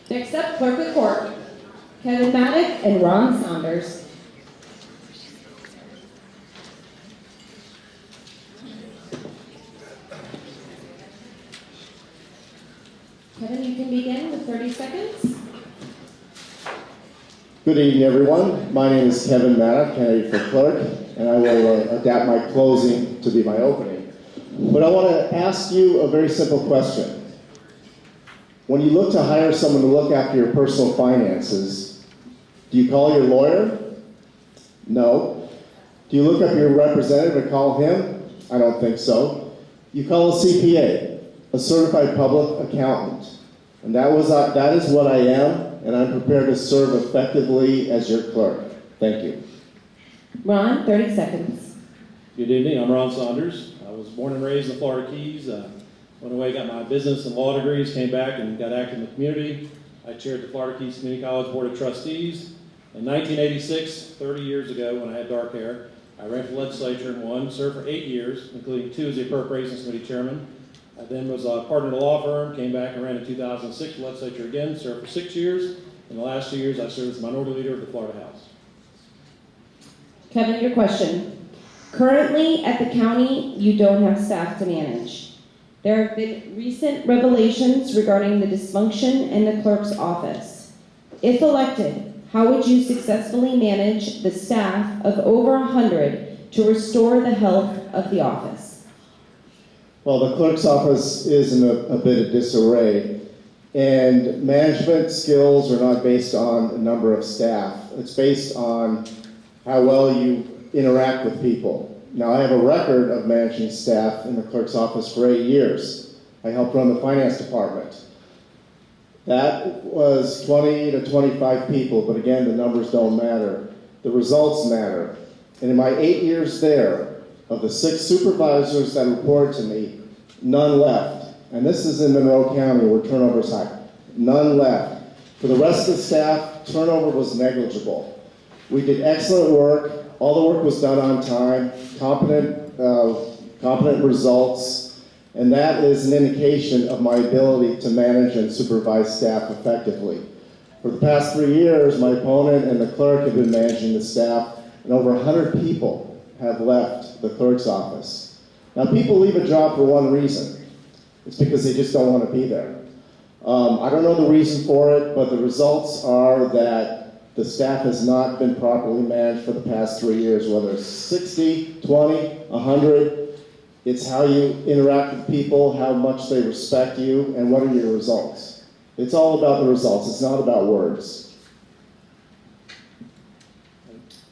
Next up, Clerk of Court, Kevin Maddock and Ron Saunders. Kevin, you can begin with 30 seconds. Good evening, everyone. My name is Kevin Maddock, candidate for clerk, and I will adapt my closing to be my opening. But I want to ask you a very simple question. When you look to hire someone to look after your personal finances, do you call your lawyer? No. Do you look up your representative and call him? I don't think so. You call a CPA, a certified public accountant. And that is what I am, and I'm prepared to serve effectively as your clerk. Thank you. Ron, 30 seconds. Good evening, I'm Ron Saunders. I was born and raised in the Florida Keys. Went away, got my business and law degrees, came back and got active in the community. I chaired the Florida Keys Community College Board of Trustees. In 1986, 30 years ago when I had dark hair, I ran for legislature and won, served for 8 years, including 2 as the Appropriations Committee Chairman. I then was a partner in a law firm, came back and ran in 2006 for legislature again, served for 6 years. In the last 2 years, I served as minority leader of the Florida House. Kevin, your question. Currently, at the county, you don't have staff to manage. There have been recent revelations regarding the dysfunction in the clerk's office. If elected, how would you successfully manage the staff of over 100 to restore the health of the office? Well, the clerk's office is in a bit of disarray, and management skills are not based on the number of staff. It's based on how well you interact with people. Now, I have a record of managing staff in the clerk's office for 8 years. I helped run the finance department. That was 20 to 25 people, but again, the numbers don't matter. The results matter. And in my 8 years there, of the 6 supervisors that reported to me, none left. And this is in Monroe County where turnover is high. None left. For the rest of the staff, turnover was negligible. We did excellent work. All the work was done on time, competent results, and that is an indication of my ability to manage and supervise staff effectively. For the past 3 years, my opponent and the clerk have been managing the staff, and over 100 people have left the clerk's office. Now, people leave a job for one reason. It's because they just don't want to be there. I don't know the reason for it, but the results are that the staff has not been properly managed for the past 3 years, whether it's 60, 20, 100. It's how you interact with people, how much they respect you, and what are your results. It's all about the results. It's not about words.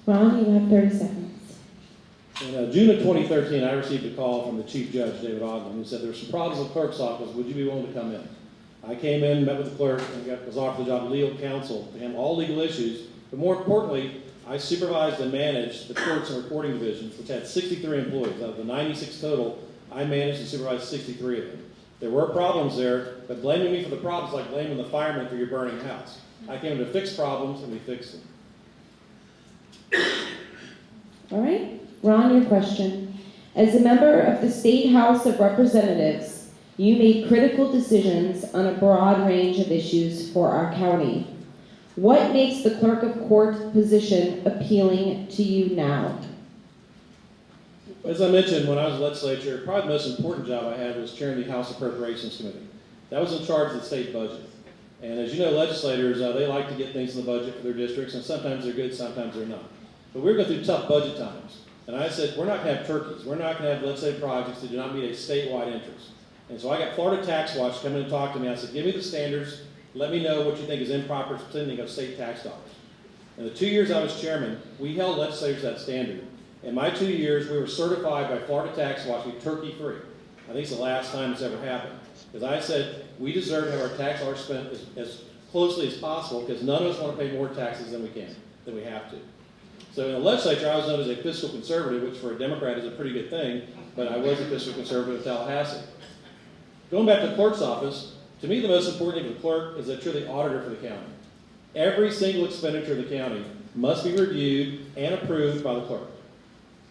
Ron, you have 30 seconds. In June of 2013, I received a call from the Chief Judge, David Ogden, who said, "There's some problems with the clerk's office. Would you be willing to come in?" I came in, met with the clerk, and was offered the job of legal counsel to handle all legal issues. But more importantly, I supervised and managed the courts and recording divisions, which had 63 employees. Out of the 96 total, I managed and supervised 63 of them. There were problems there, but blaming me for the problems is like blaming the fireman for your burning house. I came to fix problems, and we fixed them. All right, Ron, your question. As a member of the State House of Representatives, you made critical decisions on a broad range of issues for our county. What makes the clerk of court position appealing to you now? As I mentioned, when I was in the legislature, probably the most important job I had was chairing the House Appropriations Committee. That was in charge of the state budget. And as you know, legislators, they like to get things in the budget for their districts, and sometimes they're good, sometimes they're not. But we're going through tough budget times. And I said, we're not going to have turkeys. We're not going to have legislative projects that do not meet a statewide interest. And so I got Florida Tax Watch come in and talk to me. I said, give me the standards. Let me know what you think is improper spending of state tax dollars. In the 2 years I was chairman, we held legislators to that standard. In my 2 years, we were certified by Florida Tax Watch to be turkey-free. I think it's the last time it's ever happened. Because I said, we deserve to have our tax dollars spent as closely as possible, because none of us want to pay more taxes than we have to. So in the legislature, I was known as a fiscal conservative, which for a Democrat is a pretty good thing, but I was a fiscal conservative in Tallahassee. Going back to the clerk's office, to me the most important thing for the clerk is that you're the auditor for the county. Every single expenditure of the county must be reviewed and approved by the clerk.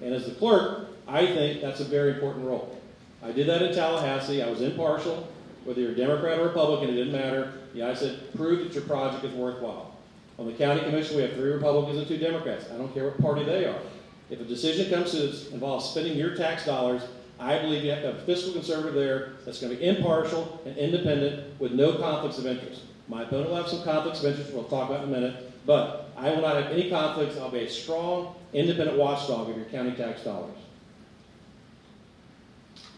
And as the clerk, I think that's a very important role. I did that in Tallahassee. I was impartial. Whether you're a Democrat or Republican, it didn't matter. I said, prove that your project is worthwhile. On the county commission, we have 3 Republicans and 2 Democrats. I don't care what party they are. If a decision comes to involve spending your tax dollars, I believe you have to have a fiscal conservative there that's going to be impartial and independent with no conflicts of interest. My opponent will have some conflicts of interest, we'll talk about in a minute, but I will not have any conflicts. I'll be a strong, independent watchdog of your county tax dollars.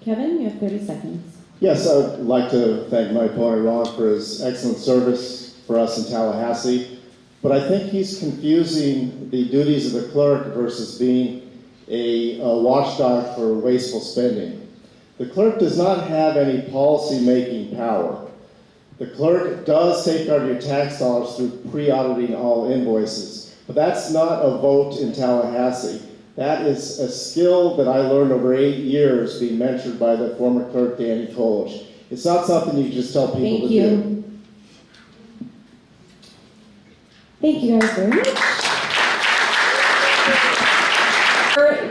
Kevin, you have 30 seconds. Yes, I would like to thank my opponent, Ron, for his excellent service for us in Tallahassee. But I think he's confusing the duties of the clerk versus being a watchdog for wasteful spending. The clerk does not have any policy-making power. The clerk does safeguard your tax dollars through pre-auditing all invoices. But that's not a vote in Tallahassee. That is a skill that I learned over 8 years being mentored by the former clerk, Danny Kolish. It's not something you just tell people to do. Thank you guys very much.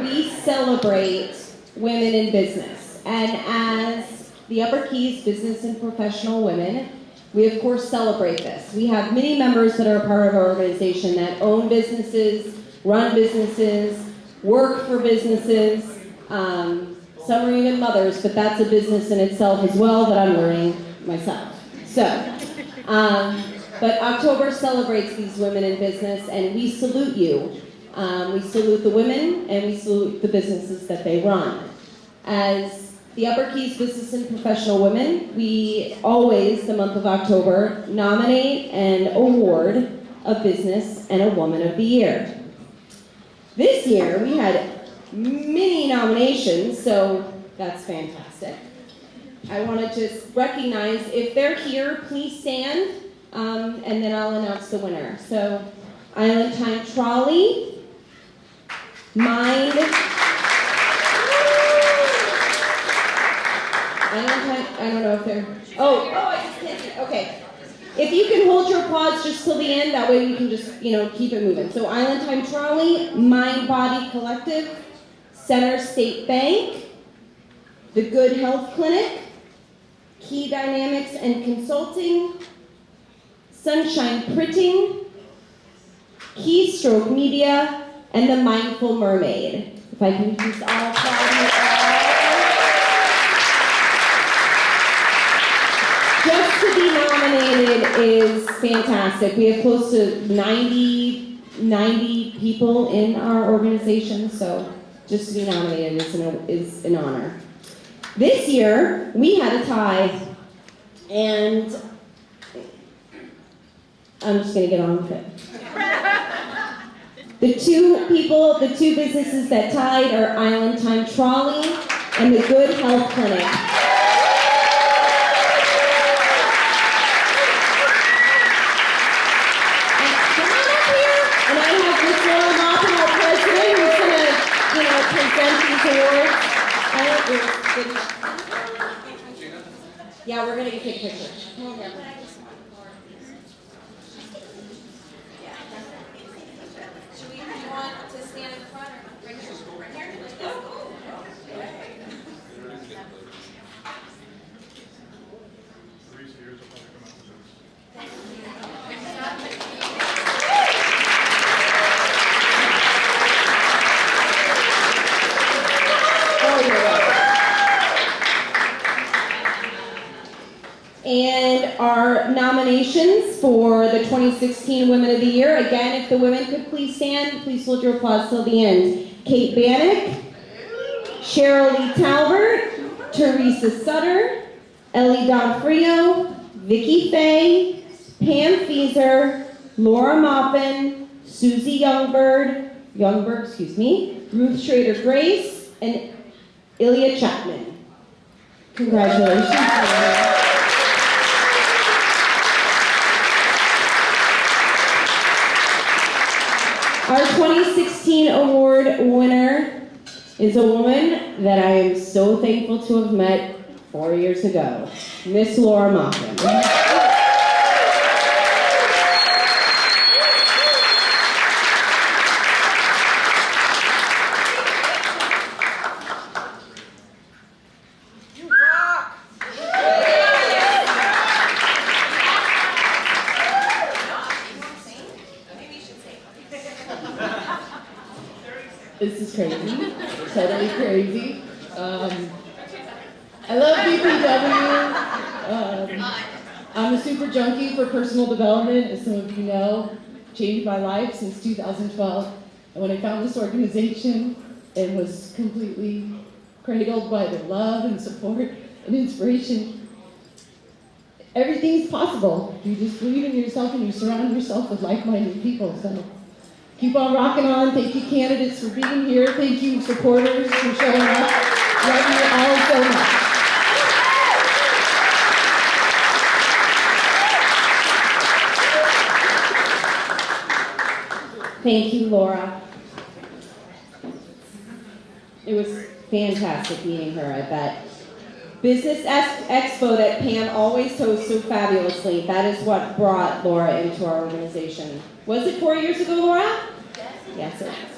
We celebrate women in business. And as the Upper Keys Business and Professional Women, we of course celebrate this. We have many members that are a part of our organization that own businesses, run businesses, work for businesses. Some are even mothers, but that's a business in itself as well that I'm learning myself. But October celebrates these women in business, and we salute you. We salute the women, and we salute the businesses that they run. As the Upper Keys Business and Professional Women, we always, the month of October, nominate and award a Business and a Woman of the Year. This year, we had many nominations, so that's fantastic. I want to just recognize, if they're here, please stand. And then I'll announce the winner. So, Island Time Trolley, Mind, Island Time, I don't know if they're, I just hit it, okay. If you can hold your applause just till the end, that way we can just, keep it moving. So, Island Time Trolley, Mind Body Collective, Center State Bank, the Good Health Clinic, Key Dynamics and Consulting, Sunshine Printing, Keystroke Media, and the Mindful Mermaid. If I can just all applaud you all. nominated is fantastic. We have close to 90 people in our organization, so just to be nominated is an honor. This year, we had a tie, and I'm just going to get on with it. The two businesses that tied are Island Time Trolley and the Good Health Clinic. Come on up here, and I have Miss Laura Maupin, our president, who's going to, present these awards. Yeah, we're going to take a picture. Come on, Deborah. To stand in front or right here? Right here? And our nominations for the 2016 Women of the Year, again, if the women could please stand, please hold your applause till the end. Kate Bannock, Cheryl Lee Talbert, Teresa Sutter, Ellie Donofrio, Vicki Fay, Pam Feeser, Laura Maupin, Susie Youngberg, Ruth Schrader Grace, and Ilya Chapman. Congratulations. Our 2016 award winner is a woman that I am so thankful to have met 4 years ago, Miss Laura Maupin. This is crazy, totally crazy. I love BPW. I'm a super junkie for personal development, as some of you know. Changed my life since 2012. And when I found this organization, it was completely cradled by their love and support and inspiration. Everything's possible. You just believe in yourself and you surround yourself with like-minded people. So keep on rocking on. Thank you, candidates, for being here. Thank you, supporters, for showing up. Love you all so much. Thank you, Laura. It was fantastic meeting her, I bet. Business Expo that Pam always hosts so fabulously, that is what brought Laura into our organization. Was it 4 years ago, Laura? Yes, it was.